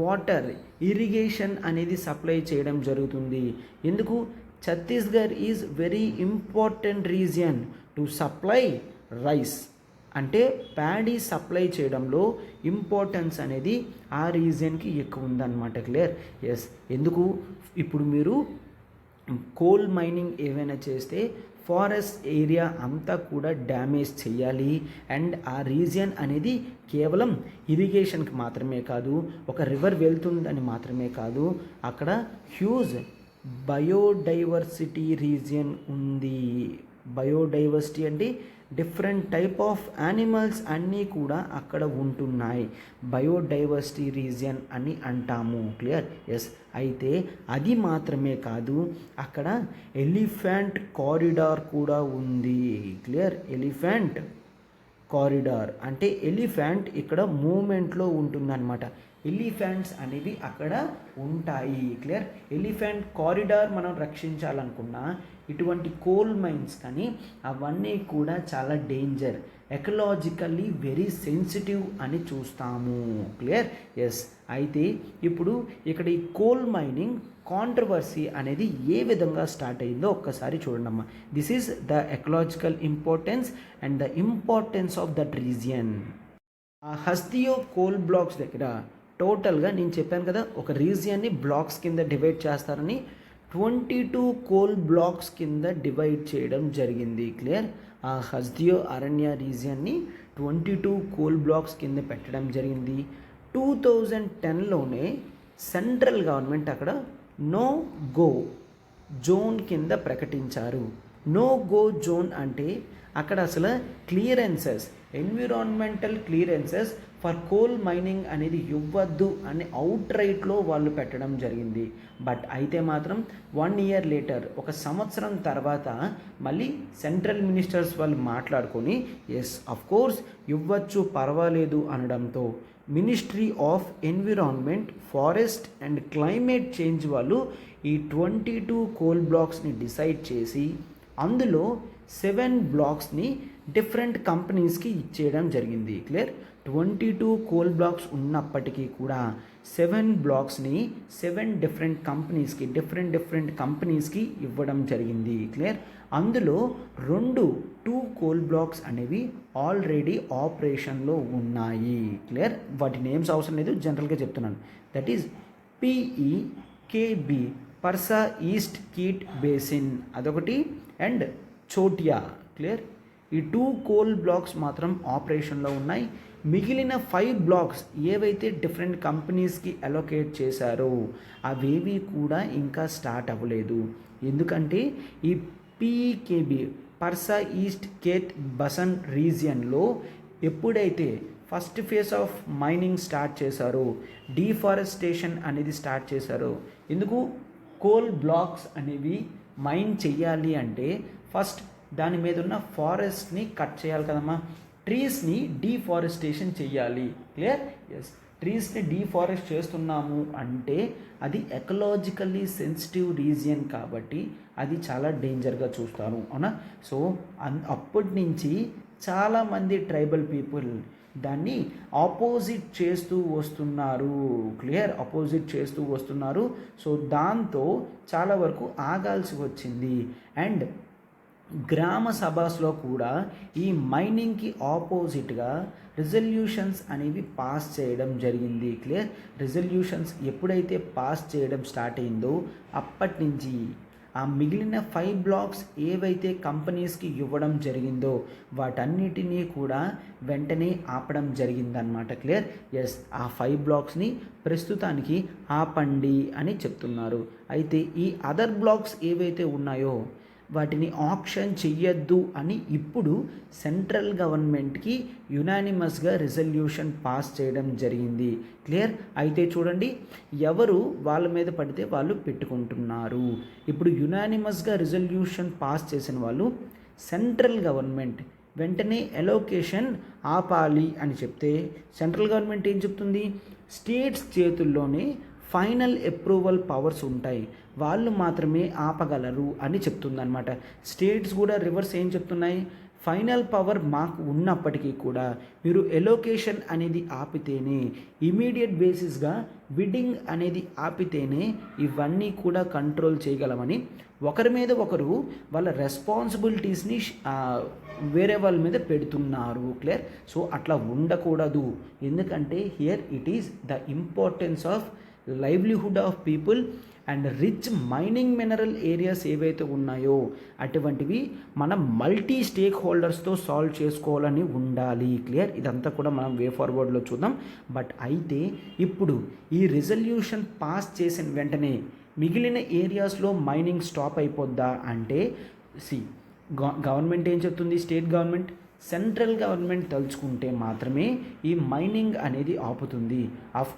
వాటర్ ఇరిగేషన్ అనేది సప్లై చేయడం జరుగుతుంది. ఎందుకు? Chhattisgarh is very important region to supply rice. అంటే ప్యాడీ సప్లై చేయడంలో ఇంపార్టెన్స్ అనేది ఆ రీజియన్కి ఎక్కువ ఉందన్నమాట. క్లియర్. ఎస్. ఎందుకు? ఇప్పుడు మీరు కోల్ మైనింగ్ ఏవైనా చేస్తే ఫారెస్ట్ ఏరియా అంతా కూడా డ్యామేజ్ చేయాలి. అండ్ ఆ రీజియన్ అనేది కేవలం ఇరిగేషన్కి మాత్రమే కాదు, ఒక రివర్ వెళ్తుందని మాత్రమే కాదు, అక్కడ హ్యూజ్ బయోడైవర్సిటీ రీజియన్ ఉంది. బయోడైవర్సిటీ అంటే డిఫరెంట్ టైప్ ఆఫ్ యానిమల్స్ అన్నీ కూడా అక్కడ ఉంటున్నాయి. బయోడైవర్సిటీ రీజియన్ అని అంటాము. క్లియర్. ఎస్. అయితే అది మాత్రమే కాదు, అక్కడ ఎలిఫెంట్ కారిడార్ కూడా ఉంది. క్లియర్. ఎలిఫెంట్ కారిడార్ అంటే ఎలిఫెంట్ ఇక్కడ మూమెంట్లో ఉంటుందన్నమాట. ఎలిఫెంట్స్ అనేవి అక్కడ ఉంటాయి. క్లియర్. ఎలిఫెంట్ కారిడార్ మనం రక్షించాలనుకున్నా ఇటువంటి కోల్ మైన్స్ కానీ అవన్నీ కూడా చాలా డేంజర్, ఎకలాజికల్లీ వెరీ సెన్సిటివ్ అని చూస్తాము. క్లియర్. ఎస్. అయితే ఇప్పుడు ఇక్కడ ఈ కోల్ మైనింగ్ కాంట్రవర్సీ అనేది ఏ విధంగా స్టార్ట్ అయిందో ఒక్కసారి చూడండమ్మా. This is the ecological importance and the importance of that region. ఆ హస్దియో కోల్ బ్లాక్స్ దగ్గర టోటల్గా నేను చెప్పాను కదా, ఒక రీజియన్ని బ్లాక్స్ కింద డివైడ్ చేస్తారని 22 కోల్ బ్లాక్స్ కింద డివైడ్ చేయడం జరిగింది. క్లియర్. ఆ హస్దియో అరణ్య రీజియన్ని 22 కోల్ బ్లాక్స్ కింద పెట్టడం జరిగింది. 2010లోనే సెంట్రల్ గవర్నమెంట్ అక్కడ నో గో జోన్ కింద ప్రకటించారు. నో గో జోన్ అంటే అక్కడ అసలు clearances, environmental clearances for coal mining అనేది ఇవ్వద్దు అని అవుట్ రైట్లో వాళ్ళు పెట్టడం జరిగింది. బట్ అయితే మాత్రం 1 year లేటర్, ఒక సంవత్సరం తర్వాత మళ్ళీ సెంట్రల్ మినిస్టర్స్ వాళ్ళు మాట్లాడుకొని ఎస్ అఫ్ కోర్స్ ఇవ్వచ్చు పర్వాలేదు అనడంతో ministry of environment, forest and climate change వాళ్ళు ఈ 22 కోల్ బ్లాక్స్ని డిసైడ్ చేసి అందులో 7 బ్లాక్స్ని డిఫరెంట్ కంపెనీస్కి ఇచ్చేయడం జరిగింది. క్లియర్. 22 కోల్ బ్లాక్స్ ఉన్నప్పటికీ కూడా 7 బ్లాక్స్ని 7 డిఫరెంట్ కంపెనీస్కి ఇవ్వడం జరిగింది. క్లియర్. అందులో 2 కోల్ బ్లాక్స్ అనేవి ఆల్రెడీ ఆపరేషన్లో ఉన్నాయి. క్లియర్. వాటి నేమ్స్ అవసరం లేదు, జనరల్గా చెప్తున్నాను. That is PEKB Parsa east Kete basin అదొకటి, అండ్ చోటియా. క్లియర్. ఈ 2 కోల్ బ్లాక్స్ మాత్రం ఆపరేషన్లో ఉన్నాయి. మిగిలిన 5 బ్లాక్స్ ఏవైతే డిఫరెంట్ కంపెనీస్కి అలొకేట్ చేశారో అవేవి కూడా ఇంకా స్టార్ట్ అవ్వలేదు. ఎందుకంటే ఈ PEKB పర్సా ఈస్ట్ కేట్ బసన్ రీజియన్లో ఎప్పుడైతే first phase of mining start చేశారో, డీఫారెస్టేషన్ అనేది స్టార్ట్ చేశారో. ఎందుకు? కోల్ బ్లాక్స్ అనేవి మైన్ చెయ్యాలి అంటే ఫస్ట్ దాని మీద ఉన్న ఫారెస్ట్ని కట్ చేయాలి కదమ్మా, ట్రీస్ని డీఫారెస్టేషన్ చెయ్యాలి. క్లియర్. ఎస్. ట్రీస్ని డీఫారెస్ట్ చేస్తున్నాము అంటే అది ఎకలాజికల్లీ సెన్సిటివ్ రీజియన్ కాబట్టి అది చాలా డేంజర్గా చూస్తాను, అవునా. సో అప్పటి నుంచి చాలామంది ట్రైబల్ పీపుల్ దాన్ని ఆపోజిట్ చేస్తూ వస్తున్నారు, క్లియర్, ఆపోజిట్ చేస్తూ వస్తున్నారు. సో దాంతో చాలా వరకు ఆగాల్సి వచ్చింది. అండ్ గ్రామ సభస్లో కూడా ఈ మైనింగ్కి ఆపోజిట్గా రిజల్యూషన్స్ అనేవి పాస్ చేయడం జరిగింది, క్లియర్. రిజల్యూషన్స్ ఎప్పుడైతే పాస్ చేయడం స్టార్ట్ అయిందో అప్పటి నుంచి ఆ మిగిలిన 5 బ్లాక్స్ ఏవైతే కంపెనీస్కి ఇవ్వడం జరిగిందో వాటన్నిటినీ కూడా వెంటనే ఆపడం జరిగిందనమాట, క్లియర్. ఎస్, ఆ 5 బ్లాక్స్ని ప్రస్తుతానికి ఆపండి అని చెప్తున్నారు. అయితే ఈ అదర్ బ్లాక్స్ ఏవైతే ఉన్నాయో వాటిని ఆప్షన్ చెయ్యొద్దు అని ఇప్పుడు సెంట్రల్ గవర్నమెంట్కి యునానిమస్గా రిజల్యూషన్ పాస్ చేయడం జరిగింది, క్లియర్. అయితే చూడండి, ఎవరు వాళ్ళ మీద పడితే వాళ్ళు పెట్టుకుంటున్నారు. ఇప్పుడు యునానిమస్గా రిజల్యూషన్ పాస్ చేసిన వాళ్ళు సెంట్రల్ గవర్నమెంట్ వెంటనే ఎలోకేషన్ ఆపాలి అని చెప్తే సెంట్రల్ గవర్నమెంట్ ఏం చెప్తుంది, స్టేట్స్ చేతుల్లోనే ఫైనల్ అప్రూవల్ పవర్స్ ఉంటాయి, వాళ్ళు మాత్రమే ఆపగలరు అని చెప్తుందన్నమాట. స్టేట్స్ కూడా రివర్స్ ఏం చెప్తున్నాయి, ఫైనల్ పవర్ మాకు ఉన్నప్పటికీ కూడా మీరు ఎలోకేషన్ అనేది ఆపితేనే, ఇమీడియట్ బేసిస్గా బిడ్డింగ్ అనేది ఆపితేనే ఇవన్నీ కూడా కంట్రోల్ చేయగలమని ఒకరి మీద ఒకరు వాళ్ళ రెస్పాన్సిబిలిటీస్ని వేరే వాళ్ళ మీద పెడుతున్నారు, క్లియర్. సో అట్లా ఉండకూడదు, ఎందుకంటే here it is the importance of livelihood of people and rich mining mineral areas ఏవైతే ఉన్నాయో అటువంటివి మనం మల్టీ స్టేక్ హోల్డర్స్తో సాల్వ్ చేసుకోవాలని ఉండాలి, క్లియర్. ఇదంతా కూడా మనం వే ఫార్వర్డ్లో చూద్దాం. బట్ అయితే ఇప్పుడు ఈ రిజల్యూషన్ పాస్ చేసిన వెంటనే మిగిలిన ఏరియాస్లో మైనింగ్ స్టాప్ అయిపోద్దా అంటే గవర్నమెంట్ ఏం చెప్తుంది, స్టేట్ గవర్నమెంట్, సెంట్రల్ గవర్నమెంట్ తలుచుకుంటే మాత్రమే ఈ మైనింగ్ అనేది ఆపుతుంది.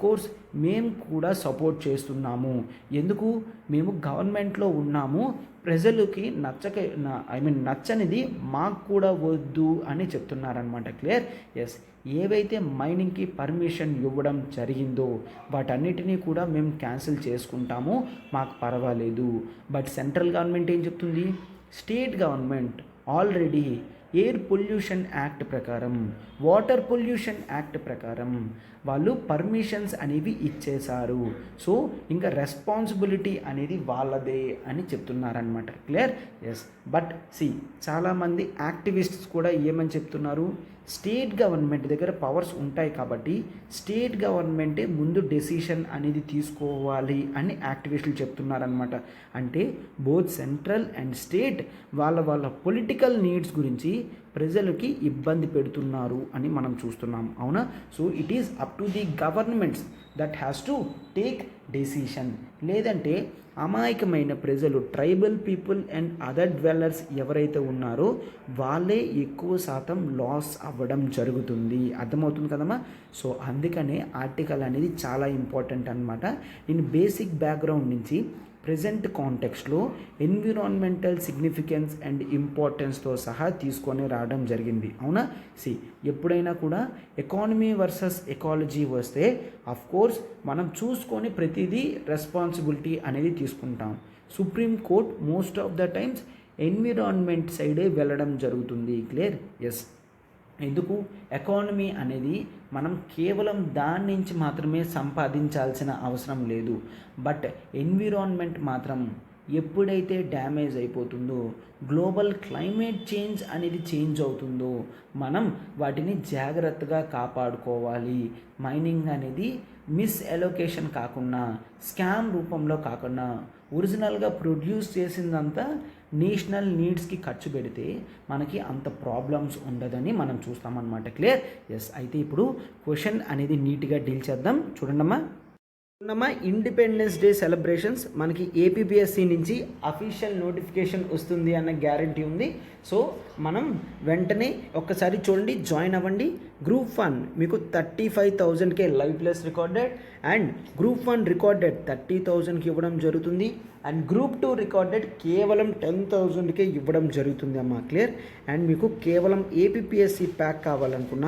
కోర్స్ మేము కూడా సపోర్ట్ చేస్తున్నాము, ఎందుకు, మేము గవర్నమెంట్లో ఉన్నాము, ప్రజలకి నచ్చనిది మాకు కూడా వద్దు అని చెప్తున్నారనమాట, క్లియర్. ఎస్, ఏవైతే మైనింగ్కి పర్మిషన్ ఇవ్వడం జరిగిందో వాటన్నిటినీ కూడా మేము క్యాన్సిల్ చేసుకుంటాము, మాకు పర్వాలేదు. బట్ సెంట్రల్ గవర్నమెంట్ ఏం చెప్తుంది, state government already air pollution act ప్రకారం, వాటర్ పొల్యూషన్ యాక్ట్ ప్రకారం వాళ్ళు పర్మిషన్స్ అనేవి ఇచ్చేశారు. సో ఇంకా రెస్పాన్సిబిలిటీ అనేది వాళ్ళదే అని చెప్తున్నారనమాట, క్లియర్. ఎస్, బట్ చాలామంది యాక్టివిస్ట్స్ కూడా ఏమని చెప్తున్నారు, స్టేట్ గవర్నమెంట్ దగ్గర పవర్స్ ఉంటాయి కాబట్టి స్టేట్ గవర్నమెంటే ముందు డెసిషన్ అనేది తీసుకోవాలి అని యాక్టివిస్టులు చెప్తున్నారనమాట. అంటే బోత్ సెంట్రల్ అండ్ స్టేట్ వాళ్ళ పొలిటికల్ నీడ్స్ గురించి ప్రజలకి ఇబ్బంది పెడుతున్నారు అని మనం చూస్తున్నాం, అవునా. So it is up to the governments that has to take decision, లేదంటే అమాయకమైన ప్రజలు, tribal people and other dwellers ఎవరైతే ఉన్నారో వాళ్ళే ఎక్కువ శాతం లాస్ అవ్వడం జరుగుతుంది, అర్థమవుతుంది కదమ్మా. సో అందుకనే ఆర్టికల్ అనేది చాలా ఇంపార్టెంట్ అనమాట. నేను బేసిక్ బ్యాక్గ్రౌండ్ నుంచి ప్రజెంట్ కాంటెక్స్ట్లో ఎన్విరాన్మెంటల్ సిగ్నిఫికెన్స్ అండ్ ఇంపార్టెన్స్తో సహా తీసుకొని రావడం జరిగింది, అవునా. ఎప్పుడైనా కూడా ఎకానమీ వర్సెస్ ఎకాలజీ వస్తే కోర్స్ మనం చూసుకొని ప్రతిదీ రెస్పాన్సిబిలిటీ అనేది తీసుకుంటాం. Supreme court most of the times environment సైడే వెళ్ళడం జరుగుతుంది, క్లియర్. ఎస్, ఎందుకు, ఎకానమీ అనేది మనం కేవలం దాని నుంచి మాత్రమే సంపాదించాల్సిన అవసరం లేదు. బట్ ఎన్విరాన్మెంట్ మాత్రం ఎప్పుడైతే డ్యామేజ్ అయిపోతుందో, గ్లోబల్ క్లైమేట్ చేంజ్ అనేది చేంజ్ అవుతుందో మనం వాటిని జాగ్రత్తగా కాపాడుకోవాలి. మైనింగ్ అనేది మిస్ ఎలోకేషన్ కాకుండా, స్కామ్ రూపంలో కాకుండా ఒరిజినల్గా ప్రొడ్యూస్ చేసిందంతా నేషనల్ నీడ్స్కి ఖర్చు పెడితే మనకి అంత ప్రాబ్లమ్స్ ఉండదని మనం చూస్తామన్నమాట, క్లియర్. ఎస్, అయితే ఇప్పుడు క్వశ్చన్ అనేది నీట్గా డీల్ చేద్దాం. చూడండమ్మా, ఇండిపెండెన్స్ డే సెలబ్రేషన్స్ మనకి ఏపీపీఎస్సీ నుంచి అఫీషియల్ నోటిఫికేషన్ వస్తుంది అన్న గ్యారంటీ ఉంది. సో మనం వెంటనే ఒక్కసారి చూడండి, జాయిన్ అవ్వండి. గ్రూప్ 1 మీకు 35,000కే live plus recorded, and group 1 recorded 30,000కి ఇవ్వడం జరుగుతుంది, అండ్ గ్రూప్ 2 రికార్డెడ్ కేవలం 10,000కే ఇవ్వడం జరుగుతుంది అమ్మా, క్లియర్. అండ్ మీకు కేవలం ఏపీపీఎస్సీ ప్యాక్ కావాలనుకున్న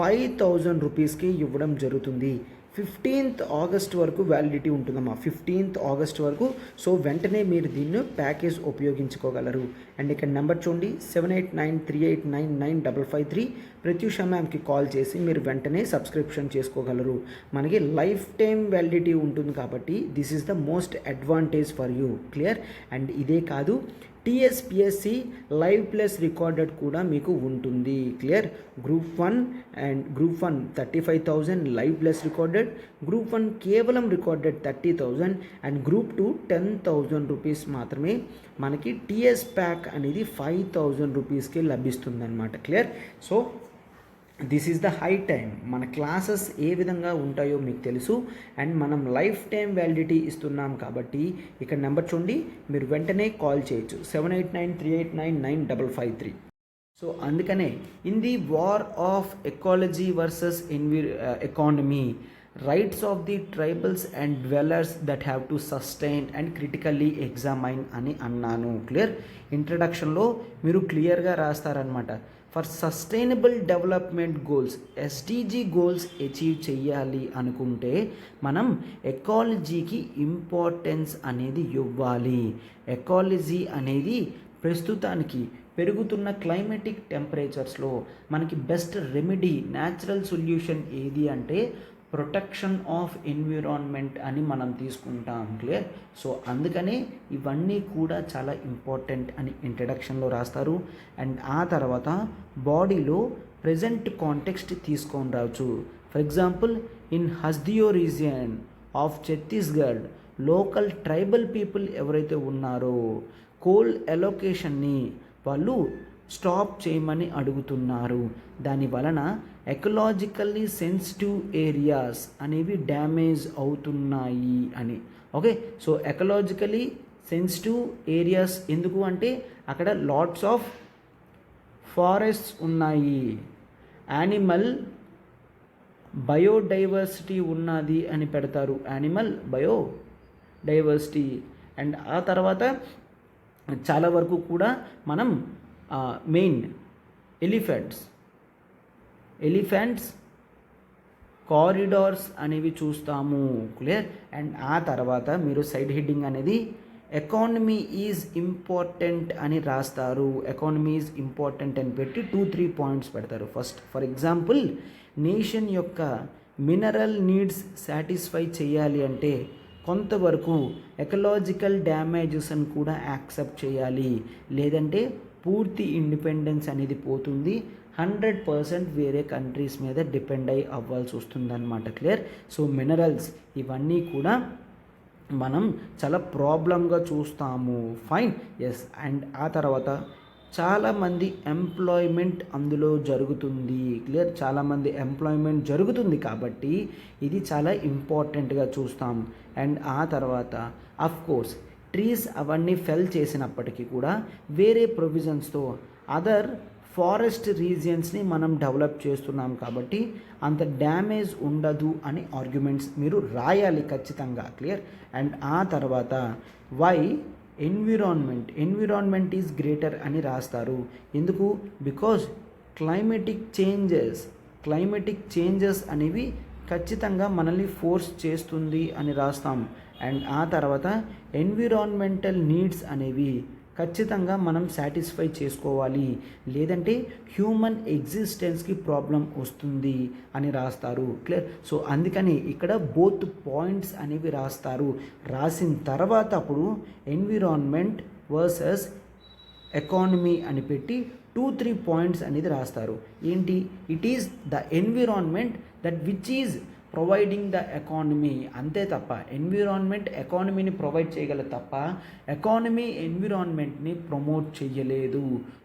5,000 రూపీస్కి ఇవ్వడం జరుగుతుంది. 15th ఆగస్ట్ వరకు వ్యాలిడిటీ ఉంటుందమ్మా, 15th ఆగస్ట్ వరకు. సో వెంటనే మీరు దీన్ని ప్యాకేజ్ ఉపయోగించుకోగలరు. అండ్ ఇక్కడ నెంబర్ చూడండి 7893899553. ప్రత్యూష మ్యామ్కి కాల్ చేసి మీరు వెంటనే సబ్స్క్రిప్షన్ చేసుకోగలరు. మనకి లైఫ్ టైం వ్యాలిడిటీ ఉంటుంది కాబట్టి this is the most advantage for you. Clear? And ఇదే కాదు, టీఎస్పిఎస్సి లైవ్ ప్లస్ రికార్డెడ్ కూడా మీకు ఉంటుంది. Clear? Group 1 and group 1 35,000 live plus recorded, group 1 కేవలం రికార్డెడ్ 30,000 అండ్ గ్రూప్ 2 10,000 రూపీస్ మాత్రమే. మనకి టీఎస్ ప్యాక్ అనేది 5,000 రూపీస్కి లభిస్తుందన్నమాట. Clear? So this is the high time. మన క్లాసెస్ ఏ విధంగా ఉంటాయో మీకు తెలుసు. అండ్ మనం లైఫ్ టైం వ్యాలిడిటీ ఇస్తున్నాం కాబట్టి ఇక్కడ నెంబర్ చూడండి, మీరు వెంటనే కాల్ చేయొచ్చు 7893899553. సో అందుకనే in the war of ecology versus economy, rights of the tribals and dwellers that have to sustain and critically examine అని అన్నాను. క్లియర్? ఇంట్రడక్షన్లో మీరు క్లియర్గా రాస్తారనమాట. For sustainable development goals, SDG goals achieve చేయాలి అనుకుంటే మనం ఎకాలజీకి ఇంపార్టెన్స్ అనేది ఇవ్వాలి. ఎకాలజీ అనేది ప్రస్తుతానికి పెరుగుతున్న క్లైమేటిక్ టెంపరేచర్స్లో మనకి బెస్ట్ రెమెడీ, న్యాచురల్ సొల్యూషన్ ఏది అంటే ప్రొటెక్షన్ ఆఫ్ ఎన్విరాన్మెంట్ అని మనం తీసుకుంటాం. క్లియర్? సో అందుకనే ఇవన్నీ కూడా చాలా ఇంపార్టెంట్ అని ఇంట్రడక్షన్లో రాస్తారు. అండ్ ఆ తర్వాత బాడీలో ప్రజెంట్ కాంటెక్స్ట్ తీసుకొని రావచ్చు. For example, in Hasdeo region of Chhattisgarh local tribal people ఎవరైతే ఉన్నారో కోల్ ఎలొకేషన్ని వాళ్ళు స్టాప్ చేయమని అడుగుతున్నారు. దాని వలన ఎకలాజికల్లీ సెన్సిటివ్ ఏరియాస్ అనేవి డ్యామేజ్ అవుతున్నాయి అని. Okay, so ecologically sensitive areas ఎందుకు అంటే అక్కడ లాట్స్ ఆఫ్ ఫారెస్ట్స్ ఉన్నాయి, యానిమల్ బయోడైవర్సిటీ ఉన్నది అని పెడతారు. Animal biodiversity. అండ్ ఆ తర్వాత చాలా వరకు కూడా మనం మెయిన్ ఎలిఫెంట్స్ కారిడార్స్ అనేవి చూస్తాము. క్లియర్? అండ్ ఆ తర్వాత మీరు సైడ్ హెడ్డింగ్ అనేది ఎకానమీ ఈజ్ ఇంపార్టెంట్ అని రాస్తారు. ఎకానమీ ఈజ్ ఇంపార్టెంట్ అని పెట్టి 2-3 పాయింట్స్ పెడతారు. ఫస్ట్, ఫర్ ఎగ్జాంపుల్, నేషన్ యొక్క మినరల్ నీడ్స్ సాటిస్ఫై చేయాలి అంటే కొంతవరకు ఎకలాజికల్ డ్యామేజెస్ అని కూడా యాక్సెప్ట్ చేయాలి, లేదంటే పూర్తి ఇండిపెండెన్స్ అనేది పోతుంది. 100% వేరే కంట్రీస్ మీద డిపెండ్ అయ్యి అవ్వాల్సి వస్తుందన్నమాట. క్లియర్? సో మినరల్స్ ఇవన్నీ కూడా మనం చాలా ప్రాబ్లంగా చూస్తాము. Fine, yes. అండ్ ఆ తర్వాత చాలామంది ఎంప్లాయ్మెంట్ అందులో జరుగుతుంది. క్లియర్? చాలామంది ఎంప్లాయ్మెంట్ జరుగుతుంది కాబట్టి ఇది చాలా ఇంపార్టెంట్గా చూస్తాం. అండ్ ఆ తర్వాత కోర్స్ ట్రీస్ అవన్నీ ఫెల్ చేసినప్పటికీ కూడా వేరే ప్రొవిజన్స్తో అదర్ ఫారెస్ట్ రీజియన్స్ని మనం డెవలప్ చేస్తున్నాం కాబట్టి అంత డ్యామేజ్ ఉండదు అని ఆర్గ్యుమెంట్స్ మీరు రాయాలి ఖచ్చితంగా. క్లియర్? అండ్ ఆ తర్వాత వై ఎన్విరాన్మెంట్ ఈజ్ గ్రేటర్ అని రాస్తారు. ఎందుకు? బికాజ్ క్లైమేటిక్ చేంజెస్ అనేవి ఖచ్చితంగా మనల్ని ఫోర్స్ చేస్తుంది అని రాస్తాం. అండ్ ఆ తర్వాత ఎన్విరాన్మెంటల్ నీడ్స్ అనేవి ఖచ్చితంగా మనం సాటిస్ఫై చేసుకోవాలి, లేదంటే హ్యూమన్ ఎగ్జిస్టెన్స్కి ప్రాబ్లం వస్తుంది అని రాస్తారు. క్లియర్? సో అందుకని ఇక్కడ బోత్ పాయింట్స్ అనేవి రాస్తారు. రాసిన తర్వాత అప్పుడు ఎన్విరాన్మెంట్ వర్సెస్ ఎకానమీ అని పెట్టి 2-3 పాయింట్స్ అనేది రాస్తారు. ఏంటి? It is the environment that which is providing the economy. అంతే తప్ప ఎన్విరాన్మెంట్ ఎకానమీని ప్రొవైడ్ చేయగలదు తప్ప ఎకానమీ ఎన్విరాన్మెంట్ని ప్రమోట్ చేయలేదు.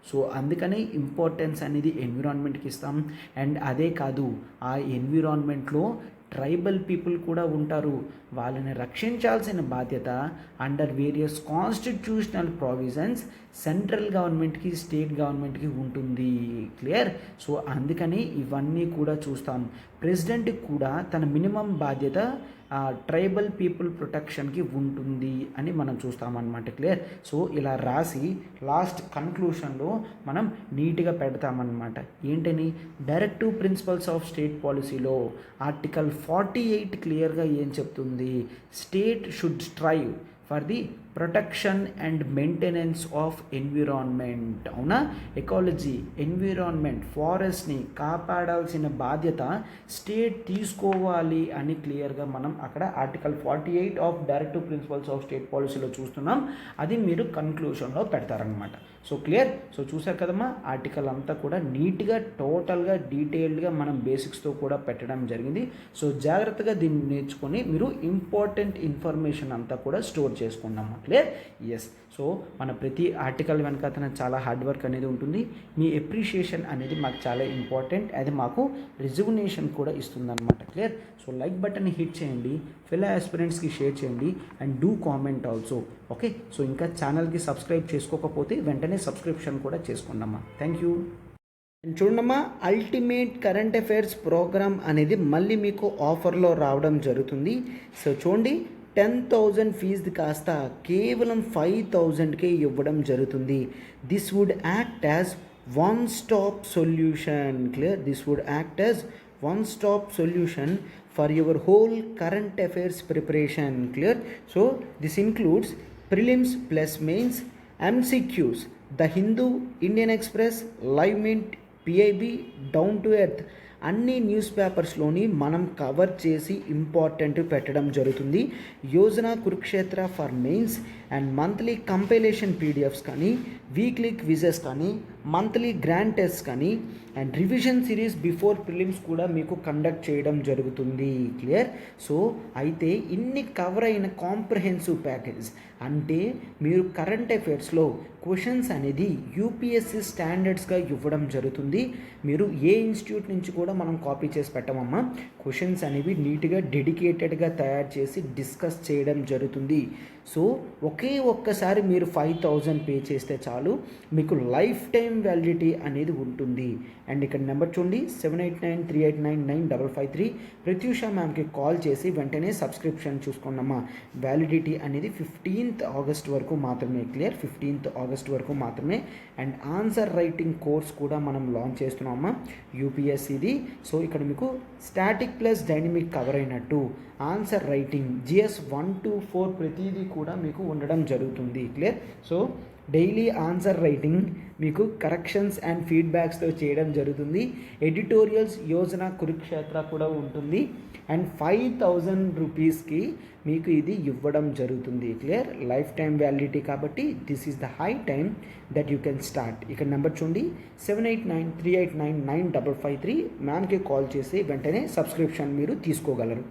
సో అందుకని ఇంపార్టెన్స్ అనేది ఎన్విరాన్మెంట్కి ఇస్తాం. అండ్ అదే కాదు, ఆ ఎన్విరాన్మెంట్లో ట్రైబల్ పీపుల్ కూడా ఉంటారు. వాళ్ళని రక్షించాల్సిన బాధ్యత under various constitutional provisions central గవర్నమెంట్కి, స్టేట్ గవర్నమెంట్కి ఉంటుంది. క్లియర్? సో అందుకని ఇవన్నీ కూడా చూస్తాం. ప్రెసిడెంట్కి కూడా తన మినిమం బాధ్యత ట్రైబల్ పీపుల్ ప్రొటెక్షన్కి ఉంటుంది అని మనం చూస్తామన్నమాట. క్లియర్? సో ఇలా రాసి లాస్ట్ కన్క్లూషన్లో మనం నీట్గా పెడతామన్నమాట. ఏంటని? డైరెక్టివ్ ప్రిన్సిపల్స్ ఆఫ్ స్టేట్ పాలసీలో ఆర్టికల్ 48 క్లియర్గా ఏం చెప్తుంది, state should strive for the protection and maintenance of environment. అవునా, ఎకాలజీ, ఎన్విరాన్మెంట్, ఫారెస్ట్ని కాపాడాల్సిన బాధ్యత స్టేట్ తీసుకోవాలి అని క్లియర్గా మనం అక్కడ article 48 of directive principles of state పాలసీలో చూస్తున్నాం. అది మీరు కన్క్లూషన్లో పెడతారనమాట. So clear. సో చూసారు కదమ్మా, ఆర్టికల్ అంతా కూడా నీట్గా టోటల్గా డీటెయిల్డ్గా మనం బేసిక్స్తో కూడా పెట్టడం జరిగింది. సో జాగ్రత్తగా దీన్ని నేర్చుకొని మీరు ఇంపార్టెంట్ ఇన్ఫర్మేషన్ అంతా కూడా స్టోర్ చేసుకున్నాము. క్లియర్. ఎస్. సో మన ప్రతి ఆర్టికల్ వెనకాతన చాలా హార్డ్ వర్క్ అనేది ఉంటుంది. మీ ఎప్రిషియేషన్ అనేది మాకు చాలా ఇంపార్టెంట్. అది మాకు రిజగ్నేషన్ కూడా ఇస్తుందన్నమాట. క్లియర్. సో లైక్ బటన్ని హిట్ చేయండి, ఫెలో ఆస్పిరెంట్స్కి షేర్ చేయండి and do comment also. Okay. So ఇంకా ఛానల్కి సబ్స్క్రైబ్ చేసుకోకపోతే వెంటనే సబ్స్క్రిప్షన్ కూడా చేసుకోండమ్మా. Thank you. చూడమ్మా, అల్టిమేట్ కరెంట్ అఫైర్స్ ప్రోగ్రామ్ అనేది మళ్ళీ మీకు ఆఫర్లో రావడం జరుగుతుంది. సో చూడండి, 10,000 ఫీజు కాస్త కేవలం 5,000కే ఇవ్వడం జరుగుతుంది. This would act as one stop solution. Clear. This would act as one stop solution for your whole current affairs preparation. Clear. So this includes prelims plus mains, MCQs, The Hindu, Indian Express, Live Mint, PIB, Down to Earth అన్ని news పేపర్స్లోని మనం cover చేసి important పెట్టడం జరుగుతుంది. Yojana Kurukshetra for mains and monthly compilation PDFs కానీ, weekly quizzes కానీ, monthly grand test కానీ and revision series before prelims కూడా మీకు కండక్ట్ చేయడం జరుగుతుంది. క్లియర్. సో అయితే ఇన్ని కవర్ అయిన కాంప్రహెన్సివ్ ప్యాకేజ్ అంటే మీరు కరెంట్ అఫైర్స్లో క్వశ్చన్స్ అనేది యూపీఎస్సీ స్టాండర్డ్స్గా ఇవ్వడం జరుగుతుంది. మీరు ఏ ఇన్స్టిట్యూట్ నుంచి కూడా మనం కాపీ చేసి పెట్టమమ్మా. క్వశ్చన్స్ అనేవి నీట్గా డెడికేటెడ్గా తయారు చేసి డిస్కస్ చేయడం జరుగుతుంది. సో ఒక్కసారి మీరు 5,000 పే చేస్తే చాలు, మీకు లైఫ్ టైం వ్యాలిడిటీ అనేది ఉంటుంది. అండ్ ఇక్కడ నెంబర్ చూడండి, 7893899553. ప్రత్యూష మ్యామ్కి కాల్ చేసి వెంటనే సబ్స్క్రిప్షన్ చూసుకున్నామా. వ్యాలిడిటీ అనేది 15th ఆగస్ట్ వరకు మాత్రమే. క్లియర్. 15th ఆగస్ట్ వరకు మాత్రమే. అండ్ ఆన్సర్ రైటింగ్ కోర్స్ కూడా మనం లాంచ్ చేస్తున్నామా యూపీఎస్సీది. సో ఇక్కడ మీకు స్టాటిక్ ప్లస్ డైనమిక్ కవర్ అయినట్టు ఆన్సర్ రైటింగ్ GS 1 to 4 ప్రతిదీ కూడా మీకు ఉండడం జరుగుతుంది. Clear. So daily answer writing మీకు కరెక్షన్స్ అండ్ ఫీడ్బ్యాక్స్తో చేయడం జరుగుతుంది. ఎడిటోరియల్స్ యోజన కురుక్షేత్ర కూడా ఉంటుంది. అండ్ 5,000 రూపీస్కి మీకు ఇది ఇవ్వడం జరుగుతుంది. క్లియర్. లైఫ్ టైం వ్యాలిడిటీ కాబట్టి this is the high time that you can start. ఇక్కడ నెంబర్ చూడండి, 7893899553. మ్యామ్కి కాల్ చేసి వెంటనే సబ్స్క్రిప్షన్ మీరు తీసుకోగలరు.